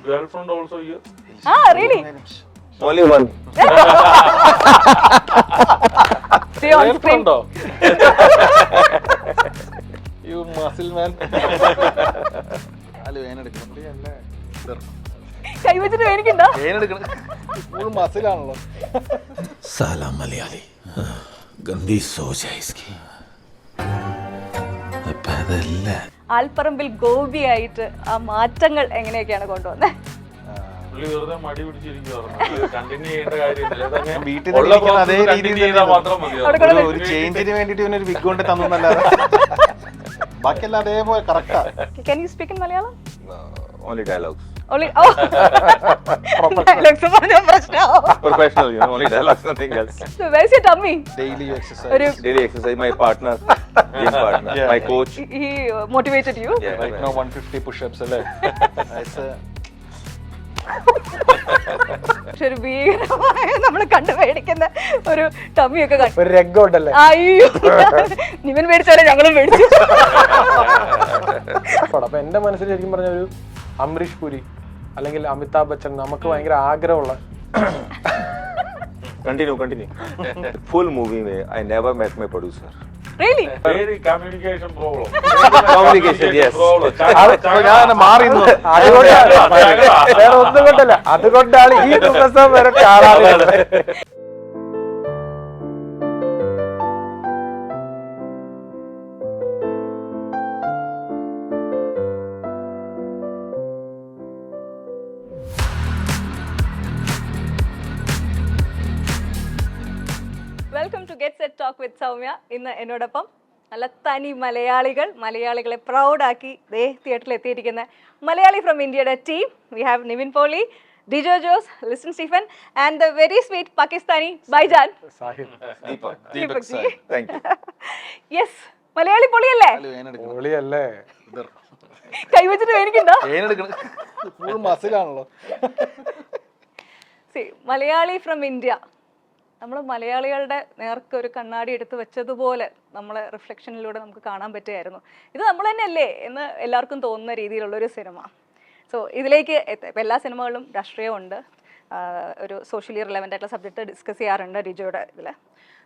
girlfriend also here? Really? Only one. See on screen. You muscle man. അല്ല വേനെടുക്കണം കൈവച്ചിട്ട് വേണിക്കണ്ടോ? വേനെടുക്കണം full മസിലാണല്ലോ. साला मलयाली गंदी सोच है इसकी. ആൽപ്പറമ്പിൽ ഗോപിയായിട്ട് ആ മാറ്റങ്ങൾ എങ്ങനെയൊക്കെയാണ് കൊണ്ടുവന്നത്? പുള്ളി വെറുതെ മടി പിടിച്ചിരിക്കുവായിരുന്നു. കണ്ടിന്യൂ ചെയ്യേണ്ട കാര്യമില്ല. വീട്ടിൽ ഉള്ള അതേ process രീതിയിൽ continue ചെയ്താൽ മാത്രം മതിയാവും. ഒരു ചേഞ്ചിന് വേണ്ടിട്ട് ഇവനൊരു വിഗ് കൊണ്ട് തന്നല്ലാതെ ബാക്കിയെല്ലാം അതേപോലെ correct. Can you speak in Malayalam? Only dialogues. Only dialogues പറഞ്ഞ പ്രശ്നമാവും. Professional, you know, only dialogues, nothing else. So where's your tummy? Daily exercise. ഒരു Daily exercise, my partner, gym partner, Yeah. my coach. he motivated you? Yeah, Right now 150 push-ups അല്ലേ? പക്ഷെ ഒരു ഭീകരമായ നമ്മൾ കണ്ടു മേടിക്കുന്ന ഒരു ടമ്മിയൊക്കെ കണ്ടു. ഒരു രംഗം ഉണ്ടല്ലേ? അയ്യോ, നിവൻ മേടിച്ചാലേ ഞങ്ങളും മേടിച്ചു. അപ്പൊ എന്റെ മനസ്സിൽ ശരിക്കും പറഞ്ഞ ഒരു അംബരീഷ് പുരി അല്ലെങ്കിൽ അമിതാഭ് ബച്ചൻ നമുക്ക് ഭയങ്കര ആഗ്രഹമുള്ള. Continue. Full movie में I never met my producer. Really? Very communication problem. Communication, yes. Problem. ഞാൻ മാറി നിന്നു. അതുകൊണ്ടാണ് വേറെ ഒന്നും കൊണ്ടല്ല, അതുകൊണ്ടാണ് ഈ ദിവസം വരെ കാണാറുള്ളത്. Welcome to get set talk with Soumya. ഇന്ന് എന്നോടൊപ്പം നല്ല തനി മലയാളികളെ പ്രൗഡാക്കി തിയേറ്ററിൽ എത്തിയിരിക്കുന്ന മലയാളി ഫ്രം ഇന്ത്യയുടെ team. We have Nivin Pauly, Dijo Jose, Listin Stephen and the very sweet Pakistani Bhaijaan Deepak ji. Thank you. Yes, Malayali പൊളിയല്ലേ? പൊളിയല്ലേ? കൈവച്ചിട്ട് വേണിക്കണ്ടോ? ഫുൾ മസിലാണല്ലോ. മലയാളി ഫ്രം ഇന്ത്യ, നമ്മൾ മലയാളികളുടെ നേർക്ക് ഒരു കണ്ണാടി എടുത്ത് വെച്ചതുപോലെ നമ്മളെ റിഫ്ലക്ഷനിലൂടെ നമുക്ക് കാണാൻ പറ്റുമായിരുന്നു. ഇത് നമ്മൾ തന്നെയല്ലേ എന്ന് എല്ലാവർക്കും തോന്നുന്ന രീതിയിലുള്ളൊരു സിനിമ. സോ ഇതിലേക്ക് ഇപ്പം എല്ലാ സിനിമകളിലും രാഷ്ട്രീയമുണ്ട്, ഒരു സോഷ്യലി റിലവൻ്റ് ആയിട്ടുള്ള സബ്ജക്റ്റ് ഡിസ്കസ് ചെയ്യാറുണ്ട് ഡിജോയുടെ ഇതിൽ.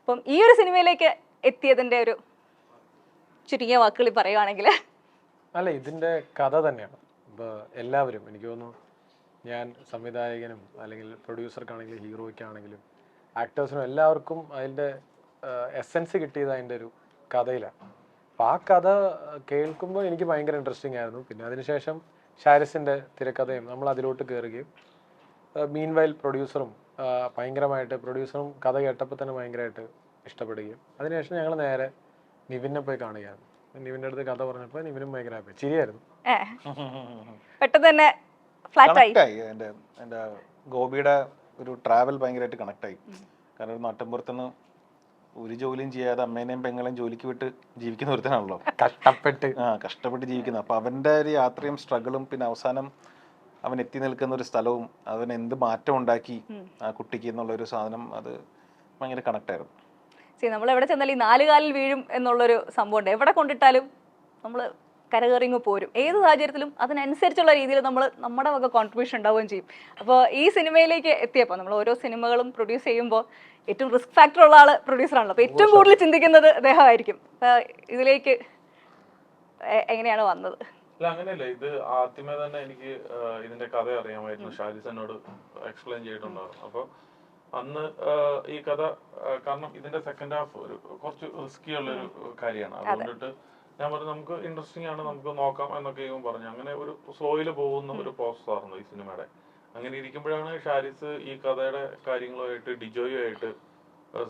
അപ്പം ഈ ഒരു സിനിമയിലേക്ക് എത്തിയതിൻ്റെ ഒരു ചുരുങ്ങിയ വാക്കുകളിൽ പറയുകയാണെങ്കിൽ, അല്ല, ഇതിന്റെ കഥ തന്നെയാണ്. ഇപ്പോൾ എല്ലാവരും, എനിക്ക് തോന്നുന്നു, ഞാൻ സംവിധായകനും അല്ലെങ്കിൽ പ്രൊഡ്യൂസർക്കാണെങ്കിലും ഹീറോയ്ക്കാണെങ്കിലും ആക്ടേഴ്സിനും എല്ലാവർക്കും അതിൻ്റെ എസെൻസ് കിട്ടിയത് അതിൻ്റെ ഒരു കഥയിലാണ്. അപ്പോൾ ആ കഥ കേൾക്കുമ്പോൾ എനിക്ക് ഭയങ്കര ഇൻട്രസ്റ്റിംഗ് ആയിരുന്നു. പിന്നെ അതിനുശേഷം ഷാരിസിൻ്റെ തിരക്കഥയും നമ്മൾ അതിലോട്ട് കയറുകയും മീൻവൈൽ പ്രൊഡ്യൂസറും പ്രൊഡ്യൂസറും കഥ കേട്ടപ്പോൾ തന്നെ ഭയങ്കരമായിട്ട് ഇഷ്ടപ്പെടുകയും അതിനുശേഷം ഞങ്ങൾ നേരെ നിവിനെ പോയി കാണുകയായിരുന്നു. നിവിൻ്റെ അടുത്ത് കഥ പറഞ്ഞപ്പോൾ നിവിനും ഭയങ്കര ഹാപ്പി, ചിരിയായിരുന്നു. പെട്ടെന്ന് തന്നെ ഫ്ലാറ്റായി. എൻ്റെ ഗോപിയുടെ ഒരു ട്രാവൽ ഭയങ്കരമായിട്ട് കണക്റ്റായി. കാരണം ഒരു നാട്ടിൻപുറത്തുനിന്ന് ഒരു ജോലിയും ചെയ്യാതെ അമ്മേനെയും പെങ്ങളെയും ജോലിക്ക് വിട്ട് ജീവിക്കുന്ന ഒരുത്തനാണല്ലോ, കഷ്ടപ്പെട്ട് ജീവിക്കുന്നത്. അപ്പോൾ അവൻ്റെ ഒരു യാത്രയും സ്ട്രഗിളും പിന്നെ അവസാനം അവൻ എത്തി നിൽക്കുന്ന ഒരു സ്ഥലവും അവൻ എന്ത് മാറ്റം ഉണ്ടാക്കി ആ കുട്ടിക്ക് എന്നുള്ളൊരു സാധനം, അത് ഭയങ്കര കണക്റ്റായിരുന്നു. നമ്മൾ എവിടെ ചെന്നാലും ഈ 4 കാലിൽ വീഴും എന്നുള്ളൊരു സംഭവമുണ്ട്. എവിടെ കൊണ്ടിട്ടാലും നമ്മൾ കരകയറിങ്ങ് പോരും. ഏത് സാഹചര്യത്തിലും അതിനനുസരിച്ചുള്ള രീതിയിൽ നമ്മുടെ വക കോൺട്രിബ്യൂഷൻ ഉണ്ടാവുകയും ചെയ്യും. അപ്പോൾ ഈ സിനിമയിലേക്ക് എത്തിയപ്പോൾ നമ്മൾ ഓരോ സിനിമകളും പ്രൊഡ്യൂസ് ചെയ്യുമ്പോൾ ഏറ്റവും റിസ്ക് ഫാക്ടർ ഉള്ള ആൾ പ്രൊഡ്യൂസറാണല്ലോ. അപ്പോൾ ഏറ്റവും കൂടുതൽ ചിന്തിക്കുന്നത് അദ്ദേഹമായിരിക്കും. അപ്പോൾ ഇതിലേക്ക് എങ്ങനെയാണ് വന്നത്? അല്ല, അങ്ങനെയല്ല. ഇത് ആദ്യമേ തന്നെ എനിക്ക് ഇതിന്റെ കഥ അറിയാമായിരുന്നു. ഷാരിസ് എന്നോട് എക്സ്പ്ലെയിൻ ചെയ്തിട്ടുണ്ടായിരുന്നു. അപ്പോൾ അന്ന് ഈ കഥ, കാരണം ഇതിന്റെ സെക്കൻഡ് ഹാഫ് ഒരു കുറച്ച് റിസ്കി ഉള്ളൊരു കാര്യമാണ്. അതുകൊണ്ടിട്ട് ഞാൻ പറഞ്ഞു നമുക്ക് ഇൻട്രസ്റ്റിംഗ് ആണ്, നമുക്ക് നോക്കാം എന്നൊക്കെ പറഞ്ഞു. അങ്ങനെ ഒരു സ്ലോയിൽ പോകുന്ന ഒരു പ്രോസസ് ആയിരുന്നു ഈ സിനിമയുടെ. അങ്ങനെ ഇരിക്കുമ്പോഴാണ് ഷാരിസ് ഈ കഥയുടെ കാര്യങ്ങളുമായിട്ട് ഡിജോയുമായിട്ട്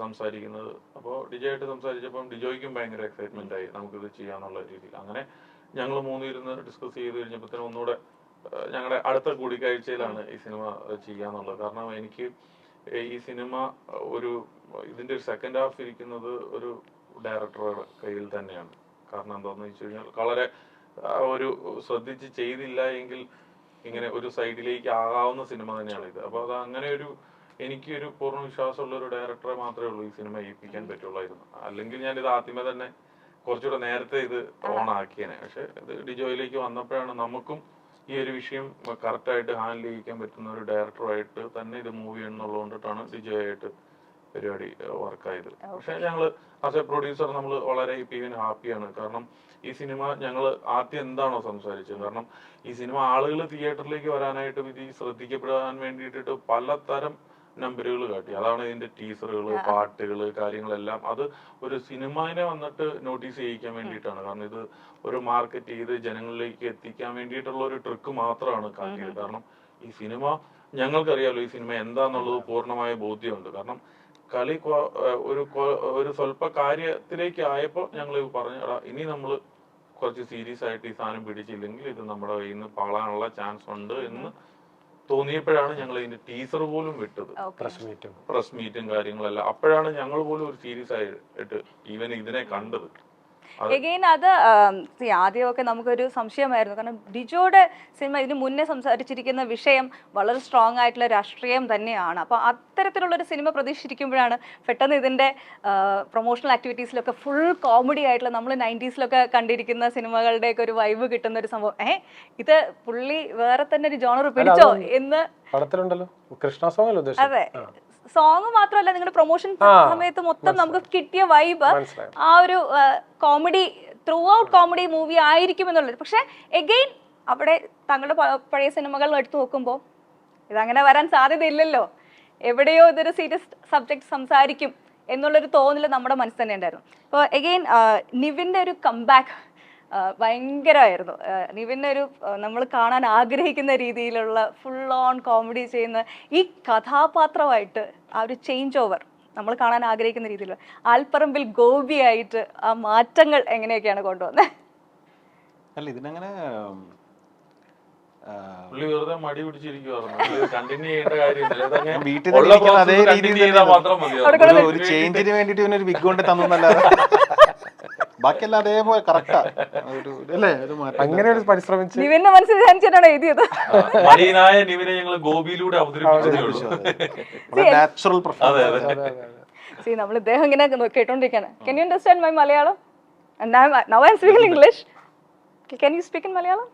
സംസാരിക്കുന്നത്. അപ്പോൾ ഡിജോയായിട്ട് സംസാരിച്ചപ്പം ഡിജോയ്ക്കും ഭയങ്കര എക്സൈറ്റ്മെന്റ് ആയി നമുക്കിത് ചെയ്യാന്നുള്ള രീതിയിൽ. അങ്ങനെ ഞങ്ങൾ മൂന്നിരുന്ന് ഡിസ്കസ് ചെയ്ത് കഴിഞ്ഞപ്പോഴത്തേനും ഒന്നുകൂടെ ഞങ്ങളുടെ അടുത്ത കൂടിക്കാഴ്ചയിലാണ് ഈ സിനിമ ചെയ്യാന്നുള്ളത്. കാരണം എനിക്ക് ഈ സിനിമ ഇതിന്റെ ഒരു സെക്കൻഡ് ഹാഫ് ഇരിക്കുന്നത് ഒരു ഡയറക്ടറുടെ കയ്യിൽ തന്നെയാണ്. കാരണം എന്താണെന്ന് വെച്ച് കഴിഞ്ഞാൽ വളരെ ഒരു ശ്രദ്ധിച്ച് ചെയ്തില്ല എങ്കിൽ ഇങ്ങനെ ഒരു സൈഡിലേക്ക് ആകാവുന്ന സിനിമ തന്നെയാണ് ഇത്. അപ്പോൾ അത് അങ്ങനെ എനിക്കൊരു പൂർണ്ണ വിശ്വാസമുള്ള ഒരു ഡയറക്ടറെ മാത്രമേ ഉള്ളൂ ഈ സിനിമ ഏൽപ്പിക്കാൻ പറ്റുള്ളായിരുന്നു. അല്ലെങ്കിൽ ഞാൻ ഇത് ആദ്യമേ തന്നെ കുറച്ചുകൂടെ നേരത്തെ ഇത് ഓൺ ആക്കിയേനെ. പക്ഷെ ഇത് ഡിജോയിലേക്ക് വന്നപ്പോഴാണ് നമുക്കും ഈ ഒരു വിഷയം കറക്റ്റായിട്ട് ഹാൻഡിൽ ചെയ്യിക്കാൻ പറ്റുന്ന ഒരു ഡയറക്ടറായിട്ട് തന്നെ ഇത് മൂവ് ചെയ്യണമെന്നുള്ളത് കൊണ്ടിട്ടാണ് ഡിജോയായിട്ട് പരിപാടി വർക്കായത്. പക്ഷെ ഞങ്ങൾ ആസ് എ പ്രൊഡ്യൂസർ നമ്മൾ വളരെ ഈവൻ ഹാപ്പിയാണ്. കാരണം ഈ സിനിമ ഞങ്ങൾ ആദ്യം എന്താണോ സംസാരിച്ചത്, കാരണം ഈ സിനിമ ആളുകൾ തിയേറ്ററിലേക്ക് വരാനായിട്ട് ഇത് ശ്രദ്ധിക്കപ്പെടാൻ വേണ്ടിയിട്ട് പലതരം നമ്പറുകൾ കാട്ടി. അതാണ് ഇതിന്റെ ടീസറുകൾ, പാട്ടുകൾ, കാര്യങ്ങളെല്ലാം. അത് ഒരു സിനിമയെ വന്നിട്ട് നോട്ടീസ് ചെയ്യിക്കാൻ വേണ്ടിയിട്ടാണ്. കാരണം ഇത് ഒരു മാർക്കറ്റ് ചെയ്ത് ജനങ്ങളിലേക്ക് എത്തിക്കാൻ വേണ്ടിയിട്ടുള്ള ഒരു ട്രിക്ക് മാത്രമാണ് കാട്ടിയത്. കാരണം ഈ സിനിമ ഞങ്ങൾക്കറിയാലോ ഈ സിനിമ എന്താന്നുള്ളത് പൂർണ്ണമായ ബോധ്യമുണ്ട്. കാരണം കളി ഒരു സ്വല്പ കാര്യത്തിലേക്ക് ആയപ്പോൾ ഞങ്ങൾ പറഞ്ഞു, എടാ ഇനി നമ്മൾ കുറച്ച് സീരിയസ് ആയിട്ട് ഈ സാധനം പിടിച്ചില്ലെങ്കിൽ ഇത് നമ്മുടെ കയ്യിൽ നിന്ന് പാളാനുള്ള ചാൻസ് ഉണ്ട് എന്ന് തോന്നിയപ്പോഴാണ് ഞങ്ങൾ ഇതിന്റെ ടീസർ പോലും വിട്ടത്, പ്രസ് മീറ്റും കാര്യങ്ങളെല്ലാം. അപ്പോഴാണ് ഞങ്ങൾ പോലും ഒരു സീരിയസ് ആയിട്ട് ഈവൻ ഇതിനെ കണ്ടത്. എഗെയിൻ അത് ആദ്യമൊക്കെ നമുക്കൊരു സംശയമായിരുന്നു. കാരണം ഡിജോയുടെ സിനിമ ഇതിന് മുന്നേ സംസാരിച്ചിരിക്കുന്ന വിഷയം വളരെ സ്ട്രോങ് ആയിട്ടുള്ള രാഷ്ട്രീയം തന്നെയാണ്. അപ്പോൾ അത്തരത്തിലുള്ളൊരു സിനിമ പ്രതീക്ഷിച്ചിരിക്കുമ്പോഴാണ് പെട്ടെന്ന് ഇതിൻ്റെ പ്രൊമോഷണൽ ആക്ടിവിറ്റീസിലൊക്കെ ഫുൾ കോമഡി ആയിട്ടുള്ള നമ്മൾ 90s കണ്ടിരിക്കുന്ന സിനിമകളുടെയൊക്കെ ഒരു വൈബ് കിട്ടുന്ന ഒരു സംഭവം. ഇത് പുള്ളി വേറെ തന്നെ ഒരു ജോണർ പിടിച്ചോ എന്ന് പടത്തിലുണ്ടല്ലോ. കൃഷ്ണ സോങ് അല്ലേ ഉദ്ദേശിച്ചത്? അതെ, സോങ് മാത്രമല്ല നിങ്ങളുടെ പ്രൊമോഷൻ സമയത്ത് മൊത്തം നമുക്ക് കിട്ടിയ വൈബ് ആ ഒരു comedy through out comedy movie ആയിരിക്കും എന്നുള്ളത്. പക്ഷെ എഗെയിൻ അവിടെ താങ്കളുടെ പഴയ സിനിമകൾ എടുത്തു നോക്കുമ്പോൾ ഇതങ്ങനെ വരാൻ സാധ്യതയില്ലല്ലോ, എവിടെയോ ഇതൊരു സീരിയസ് സബ്ജക്ട് സംസാരിക്കും എന്നുള്ളൊരു തോന്നൽ നമ്മുടെ മനസ്സിൽ തന്നെ ഉണ്ടായിരുന്നു. അപ്പോൾ എഗെയിൻ നിവിൻ്റെ ഒരു കംബാക്ക് ഭയങ്കരമായിരുന്നു. നിവിൻ്റെ ഒരു നമ്മൾ കാണാൻ ആഗ്രഹിക്കുന്ന രീതിയിലുള്ള ഫുൾ ഓൺ കോമഡി ചെയ്യുന്ന ഈ കഥാപാത്രമായിട്ട് ആ ഒരു ചേഞ്ച് ഓവർ നമ്മൾ കാണാൻ ആഗ്രഹിക്കുന്ന രീതിയിലുള്ള ആൽപ്പറമ്പിൽ ഗോപിയായിട്ട് ആ മാറ്റങ്ങൾ എങ്ങനെയൊക്കെയാണ് കൊണ്ടുവന്നത്? അല്ല ഇതിനങ്ങനെ പുള്ളി വെറുതെ മടി പിടിച്ചിരിക്കുവായിരുന്നു. കണ്ടിന്യൂ ചെയ്യേണ്ട കാര്യമില്ല, വീട്ടിൽ അതേ രീതിയിൽ ഒരു ചേഞ്ചിന് വേണ്ടിട്ട് ഇവനൊരു വിഗ് കൊണ്ട് തന്നല്ലാതെ ബാക്കിയെല്ലാം അതേപോലെ കറക്റ്റാ. അങ്ങനെ ഒരു പരിശ്രമിച്ച് നിവിന്റെ മനസ്സിൽ ധ്യാനിച്ചിട്ടാണ് എഴുതിയത്. മടിയനായ നിവിനെ ഞങ്ങൾ ഗോപിയിലൂടെ അവതരിപ്പിച്ചു. Natural performance. നമ്മൾ ഇദ്ദേഹം ഇങ്ങനെ കേട്ടോണ്ടിരിക്കാണ്. Can you understand my Malayalam? And now I'm speaking English. Can you speak in Malayalam?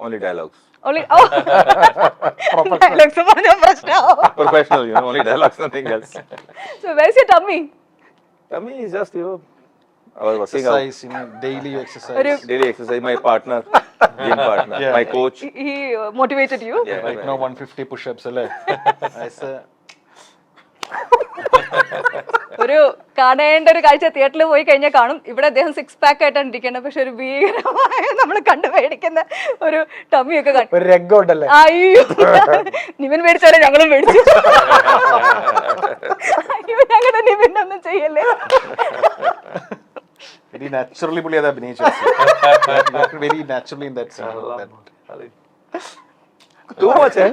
Only dialogues. Only dialogues. Professional, only dialogues, nothing else. So where's your tummy? Tummy is just, I was working out. Exercise, daily exercise. Daily exercise, my partner, gym partner, my coach. He motivated you? Yeah, Right now 150 push-ups അല്ലേ? ഒരു കാണേണ്ട ഒരു കാഴ്ച തിയേറ്ററിൽ പോയി കഴിഞ്ഞാൽ കാണും. ഇവിടെ അദ്ദേഹം 6 pack ആയിട്ടാണ് ഇരിക്കുന്നത്. പക്ഷെ ഒരു ഭീകരമായ നമ്മൾ കണ്ടു മേടിക്കുന്ന ഒരു ടമ്മിയൊക്കെ കാണും. ഒരു രംഗമുണ്ടല്ലേ? അയ്യോ, നിവിൻ മേടിച്ചാലേ ഞങ്ങളും മേടിച്ചു. അയ്യോ, ഞങ്ങളുടെ നിവിനൊന്നും ചെയ്യല്ലേ. വെരി നാച്ചുറലി പുള്ളി അത് അഭിനയിച്ചു. Very naturally in that scene. Too much, eh?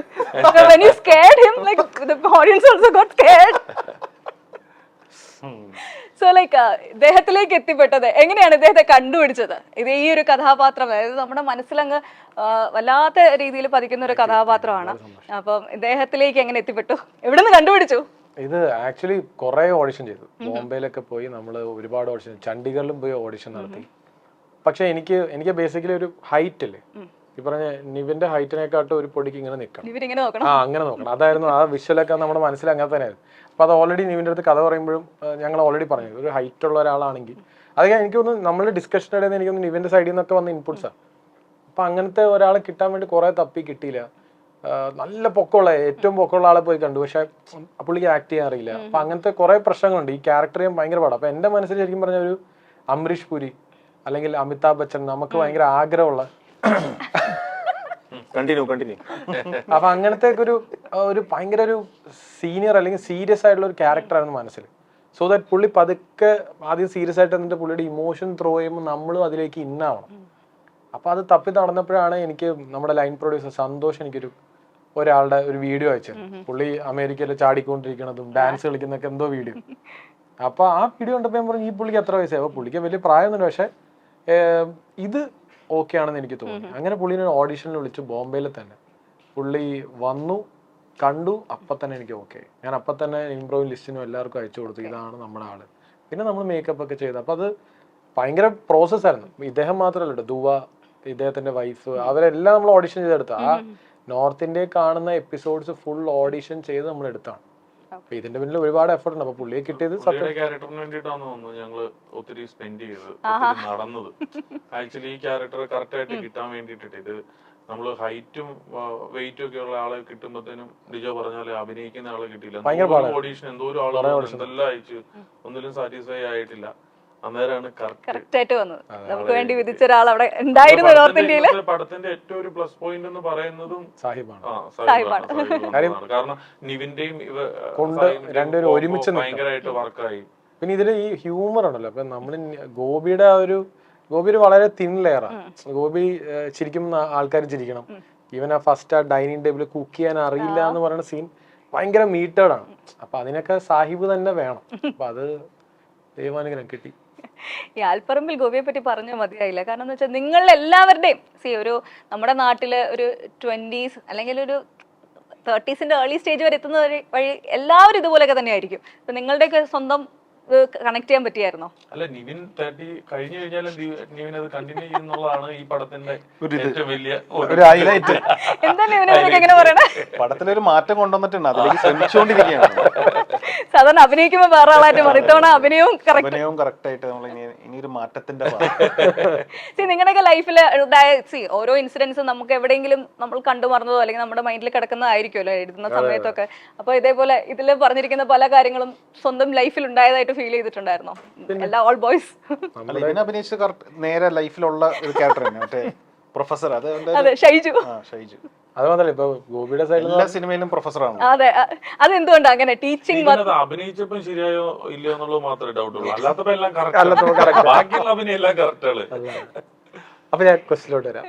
Okay, when you scared him, like the audience also got scared. So like ഇദ്ദേഹത്തിലേക്ക് എത്തിപ്പെട്ടത് എങ്ങനെയാണ്? ഇദ്ദേഹത്തെ കണ്ടുപിടിച്ചത് ഇത് ഈ ഒരു കഥാപാത്രം, അതായത് നമ്മുടെ മനസ്സിലങ്ങ് വല്ലാത്ത രീതിയിൽ പതിക്കുന്ന ഒരു കഥാപാത്രമാണ്. അപ്പം ഇദ്ദേഹത്തിലേക്ക് എങ്ങനെ എത്തിപ്പെട്ടു? എവിടെ നിന്ന് കണ്ടുപിടിച്ചു? ഇത് ആക്ച്വലി കുറെ ഓഡിഷൻ ചെയ്തു. ബോംബെയിലൊക്കെ പോയി നമ്മൾ ഒരുപാട് ഓഡിഷൻ, ചണ്ഡീഗറിലും പോയി ഓഡിഷൻ നടത്തി. പക്ഷെ എനിക്ക് ബേസിക്കലി ഒരു ഹൈറ്റ് അല്ലേ, ഈ പറഞ്ഞ നിവിന്റെ ഹൈറ്റിനെക്കാട്ടും ഒരു പൊടിക്ക് ഇങ്ങനെ നിൽക്കണം. അങ്ങനെ നോക്കണം. അതായിരുന്നു ആ വിഷ്വലൊക്കെ നമ്മുടെ മനസ്സിൽ അങ്ങനെ തന്നെയായിരുന്നു. അപ്പൊ അത് ഓൾറെഡി നിവിന്റെ അടുത്ത് കഥ പറയുമ്പോഴും ഞങ്ങൾ ഓൾറെഡി പറഞ്ഞു, ഒരു ഹൈറ്റ് ഉള്ള ഒരാളാണെങ്കിൽ അത് എനിക്കൊന്ന് നമ്മൾ ഡിസ്കഷൻ ഇടയിൽ എനിക്കൊന്ന് നിവിന്റെ സൈഡിൽ നിന്നൊക്കെ വന്ന ഇൻപുട്സാണ്. അപ്പൊ അങ്ങനത്തെ ഒരാളെ കിട്ടാൻ വേണ്ടി കുറെ തപ്പി കിട്ടിയില്ല. നല്ല പൊക്കമുള്ള ഏറ്റവും പൊക്കമുള്ള ആളെ പോയി കണ്ടു, പക്ഷെ പുള്ളിക്ക് ആക്ട് ചെയ്യാൻ അറിയില്ല. അപ്പൊ അങ്ങനത്തെ കുറെ പ്രശ്നങ്ങളുണ്ട്. ഈ ക്യാരക്ടർ ചെയ്യാൻ ഭയങ്കര പാടാണ്. അപ്പൊ എന്റെ മനസ്സിൽ ശരിക്കും പറഞ്ഞ ഒരു അംബരീഷ് പുരി അല്ലെങ്കിൽ അമിതാഭ് ബച്ചൻ നമുക്ക് ഭയങ്കര ആഗ്രഹമുള്ള അപ്പൊ അങ്ങനത്തെ ഒരു ഭയങ്കര ഒരു സീനിയർ അല്ലെങ്കിൽ സീരിയസ് ആയിട്ടുള്ള ഒരു ക്യാരക്ടർ ആയിരുന്നു മനസ്സിൽ. സോ ദാറ്റ് പുള്ളി പതുക്കെ ആദ്യം സീരിയസ് ആയിട്ട് എന്നിട്ട് പുള്ളിയുടെ ഇമോഷൻ ത്രോ ചെയ്യുമ്പോൾ നമ്മളും അതിലേക്ക് ഇന്നാവണം. അപ്പൊ അത് തപ്പി നടന്നപ്പോഴാണ് എനിക്ക് നമ്മുടെ ലൈൻ പ്രൊഡ്യൂസർ സന്തോഷ് എനിക്കൊരു ഒരാളുടെ ഒരു വീഡിയോ അയച്ചത്. പുള്ളി അമേരിക്കയിൽ ചാടിക്കൊണ്ടിരിക്കണതും ഡാൻസ് കളിക്കുന്നൊക്കെ എന്തോ വീഡിയോ. അപ്പൊ ആ വീഡിയോ കണ്ടപ്പോൾ ഞാൻ പറഞ്ഞു ഈ പുള്ളിക്ക് എത്ര വയസ്സായി? അപ്പൊ പുള്ളിക്ക് വലിയ പ്രായമൊന്നുമില്ല, പക്ഷെ ഇത് ഓക്കെ ആണെന്ന് എനിക്ക് തോന്നി. അങ്ങനെ പുള്ളിനെ ഓഡീഷനിൽ വിളിച്ചു. ബോംബെയിൽ തന്നെ പുള്ളി വന്നു, കണ്ടു. അപ്പം തന്നെ എനിക്ക് ഓക്കെ. ഞാൻ അപ്പം തന്നെ ഇംപ്രൂവ് ലിസ്റ്റിനും എല്ലാവർക്കും അയച്ചു കൊടുത്തു, ഇതാണ് നമ്മുടെ ആള്. പിന്നെ നമ്മൾ മേക്കപ്പ് ഒക്കെ ചെയ്തു. അപ്പം അത് ഭയങ്കര പ്രോസസ്സായിരുന്നു. ഇദ്ദേഹം മാത്രമല്ല കേട്ടോ, ദുവ ഇദ്ദേഹത്തിന്റെ വൈഫ് അവരെല്ലാം നമ്മൾ ഓഡിഷൻ ചെയ്തെടുത്ത ആ നോർത്ത് ഇന്ത്യയിൽ കാണുന്ന എപ്പിസോഡ്സ് ഫുൾ ഓഡിഷൻ ചെയ്ത് നമ്മൾ എടുത്താണ്. അപ്പൊ ഇതിന്റെ പിന്നിൽ ഒരുപാട് എഫർട്ട് ഉണ്ട്. അപ്പൊ പുള്ളിയെ കിട്ടിയത് ക്യാരക്ടറിന് വേണ്ടിയിട്ടാണെന്ന് തോന്നുന്നു ഞങ്ങള് ഒത്തിരി സ്പെൻഡ് ചെയ്തത്, ഒത്തിരി നടന്നത്. ആക്ച്വലി ഈ ക്യാരക്ടർ കറക്റ്റ് ആയിട്ട് കിട്ടാൻ വേണ്ടിയിട്ട് ഇത് നമ്മള് ഹൈറ്റും വെയിറ്റും ഒക്കെ ഉള്ള ആളെ കിട്ടുമ്പോഴത്തേനും ഡിജോ പറഞ്ഞാല് അഭിനയിക്കുന്ന ആളെ കിട്ടിയില്ല. ഓഡീഷൻ എന്തോരം ആള് എന്തെല്ലാം അയച്ചു, ഒന്നിലും സാറ്റിസ്ഫൈ ആയിട്ടില്ല. അന്നേരമാണ് കറക്റ്റ് ആയിട്ട് വന്നത്. നമുക്ക് വേണ്ടി വിധിച്ച ഒരാൾ അവിടെ ഉണ്ടായിരുന്നു നോർത്ത് ഇന്ത്യയില്. പടത്തിന്റെ ഏറ്റവും ഒരു പ്ലസ് പോയിന്റ് എന്ന് പറയുന്നതും സാഹിബാണ്. കാരണം നിവിന്റെയും രണ്ടുപേരും ഒരുമിച്ച് ഭയങ്കരമായിട്ട് വർക്കായി. പിന്നെ ഇതില് ഈ ഹ്യൂമർ ഉണ്ടല്ലോ. അപ്പൊ നമ്മള് ഗോപിയുടെ ആ ഒരു ഗോപി ഒരു വളരെ തിൻ ലെയറാണ്. ഗോപി ചിരിക്കുന്ന ആൾക്കാർ ചിരിക്കണം. ഈവൻ ആ ഫസ്റ്റ് ആ ഡൈനിങ് ടേബിളിൽ കുക്ക് ചെയ്യാൻ അറിയില്ല എന്ന് പറയുന്ന സീൻ ഭയങ്കര മീറ്റേഡാണ്. അപ്പൊ അതിനൊക്കെ സാഹിബ് തന്നെ വേണം. അപ്പൊ അത് ദൈവാനുഗ്രഹം കിട്ടി. ഈ ആൽപ്പറമ്പിൽ ഗോപിയെ പറ്റി പറഞ്ഞാൽ മതിയായില്ല. കാരണം എന്ന് വെച്ചാൽ നിങ്ങൾ എല്ലാവരുടെയും ഒരു നമ്മുടെ നാട്ടില് ഒരു 20s അല്ലെങ്കിൽ ഒരു 30s ഏർലി സ്റ്റേജ് വരെ എത്തുന്ന വഴി എല്ലാവരും ഇതുപോലെയൊക്കെ തന്നെ ആയിരിക്കും. അപ്പൊ നിങ്ങളുടെയൊക്കെ സ്വന്തം കണക്ട് ചെയ്യാൻ പറ്റിയായിരുന്നോ? അല്ല, നിവിൻ 30 കഴിഞ്ഞു കഴിഞ്ഞാലും നിവിൻ അത് കണ്ടിന്യൂ ചെയ്യുന്നുള്ളതാണ് ഈ പടത്തിന്റെ ഏറ്റവും വലിയ ഒരു ഹൈലൈറ്റ്. എന്താ നിവിനൊക്കെ എങ്ങനെ പറയണേ? പടത്തിലൊരു മാറ്റം കൊണ്ടുവന്നിട്ടുണ്ട്, അതിലേക്ക് ശ്രമിച്ചുകൊണ്ടിരിക്കുകയാണ്. സാധാരണ അഭിനയിക്കുമ്പോ വേറെ ആളായിട്ട് മാറി, ഇത്തവണ അഭിനയവും കറക്റ്റ് ആയിട്ട് നമ്മൾ ഇനി ഒരു മാറ്റത്തിന്റെ നിങ്ങളുടെയൊക്കെ ലൈഫിൽ ഓരോ ഇൻസിഡൻസും നമുക്ക് എവിടെയെങ്കിലും നമ്മൾ കണ്ടു മറന്നതോ അല്ലെങ്കിൽ നമ്മുടെ മൈൻഡിൽ കിടക്കുന്നതായിരിക്കുമല്ലോ എഴുതുന്ന സമയത്തൊക്കെ. അപ്പൊ ഇതേപോലെ ഇതിൽ പറഞ്ഞിരിക്കുന്ന പല കാര്യങ്ങളും സ്വന്തം ലൈഫിൽ ഉണ്ടായതായിട്ട് ഫീൽ ചെയ്തിട്ടുണ്ടായിരുന്നോ? എല്ലാ ഓൾ ബോയ്സ് അഭിനയിച്ച നേരെ ലൈഫിലുള്ള ഒരു ക്യാരക്ടർ തന്നെ, മറ്റേ പ്രൊഫസർ. അതെ, ഷൈജു. അത് മാത്രമല്ല ഇപ്പൊ ഗോപിയുടെ സൈഡിൽ എല്ലാ സിനിമയിലും പ്രൊഫസറാണ്. അതെ, അതെന്തുകൊണ്ടാ അങ്ങനെ? ടീച്ചിങ് അഭിനയിച്ചപ്പോൾ ശരിയായോ ഇല്ലയോ എന്നുള്ളത് മാത്രമേ ഡൗട്ട് ഉള്ളൂ. അല്ലാത്തപ്പോ എല്ലാം കറക്റ്റ്, ബാക്കിയുള്ള അഭിനയം എല്ലാം കറക്റ്റ് ആണ്. അപ്പൊ ഞാൻ ക്വസ്റ്റിലോട്ട് വരാം.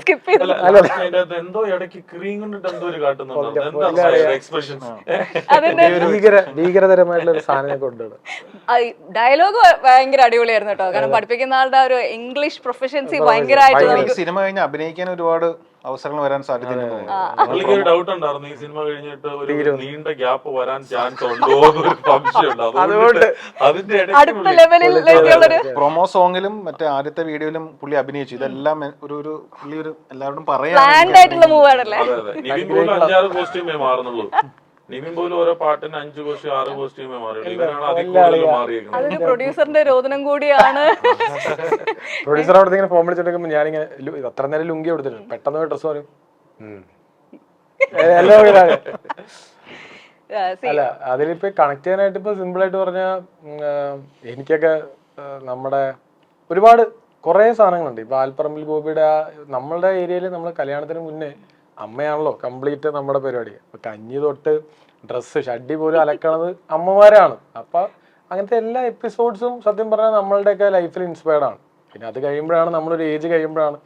സ്കിപ്പ് ചെയ്തു. എന്തോ ഇടയ്ക്ക് ക്രീം കൊണ്ടിട്ട് എന്തോ ഒരു കാട്ടുന്നുണ്ട്. ഭീകരതരമായിട്ടുള്ള ഒരു സാധനം കൊണ്ടുവരും. ഡയലോഗ് ഭയങ്കര അടിപൊളിയായിരുന്നു കേട്ടോ. കാരണം പഠിപ്പിക്കുന്ന ആളുടെ ഒരു ഇംഗ്ലീഷ് പ്രൊഫഷൻസി ഭയങ്കരമായിട്ട്. സിനിമ കഴിഞ്ഞ് അഭിനയിക്കാൻ ഒരുപാട് അവസരങ്ങൾ വരാൻ സാധ്യതയുണ്ട്. ഒരു ഡൗട്ട് ഉണ്ടായിരുന്നു, ഈ സിനിമ കഴിഞ്ഞിട്ട് ഒരു നീണ്ട ഗ്യാപ്പ് വരാൻ ചാൻസ് ഉണ്ടോ എന്നൊരു സംശയമുണ്ട്. അതുകൊണ്ട് അതിന്റെ അടുത്ത ലെവലിൽ പ്രൊമോ സോങ്ങിലും മറ്റേ ആദ്യത്തെ വീഡിയോയിലും പുള്ളി അഭിനയിച്ചു. ഇതെല്ലാം ഒരു പുള്ളി ഒരു എല്ലാവരോടും പറയാൻ ആയിട്ടുള്ള മൂവ് ആണല്ലേ. നിവിൻ പോലും 5-6 കോസ്റ്റ്യൂമേ മാറുന്നുള്ളൂ. നിവിൻ പോലും ഓരോ പാട്ടിന് 5 കോസ്റ്റ്യൂം 6 കോസ്റ്റ്യൂമേ മാറിയുള്ളൂ. ഇവരാണ് അതിൽ കൂടുതൽ മാറിയേക്കുന്നത്. അതൊരു പ്രൊഡ്യൂസറിന്റെ രോദനം കൂടിയാണ്. പ്രൊഡ്യൂസർ അവിടെ ഇങ്ങനെ ഫോം വിളിച്ചെടുക്കുമ്പോൾ ഞാനിങ്ങനെ അത്ര നേരം ലുങ്കി കൊടുത്തിട്ടുണ്ട്, പെട്ടെന്ന് ഡ്രസ് പറയും. അല്ല, അതിലിപ്പോ കണക്ട് ചെയ്യാനായിട്ട് ഇപ്പൊ സിമ്പിൾ ആയിട്ട് പറഞ്ഞാൽ എനിക്കൊക്കെ നമ്മുടെ ഒരുപാട് കുറെ സാധനങ്ങളുണ്ട്. ഇപ്പൊ ആൽപ്പറമ്പിൽ ഗോപിയുടെ നമ്മളുടെ ഏരിയയിൽ നമ്മൾ കല്യാണത്തിന് മുന്നേ അമ്മയാണല്ലോ കംപ്ലീറ്റ് നമ്മുടെ പരിപാടി. അപ്പൊ കഞ്ഞി തൊട്ട് ഡ്രസ്സ് ഷഡ്ഡി പോലും അലക്കണത് അമ്മമാരാണ്. അപ്പൊ അങ്ങനത്തെ എല്ലാ എപ്പിസോഡ്സും സത്യം പറഞ്ഞാൽ നമ്മളുടെയൊക്കെ ലൈഫിൽ ഇൻസ്പയർഡ് ആണ്. പിന്നെ അത് കഴിയുമ്പോഴാണ് നമ്മളൊരു ഏജ് കഴിയുമ്പോഴാണ്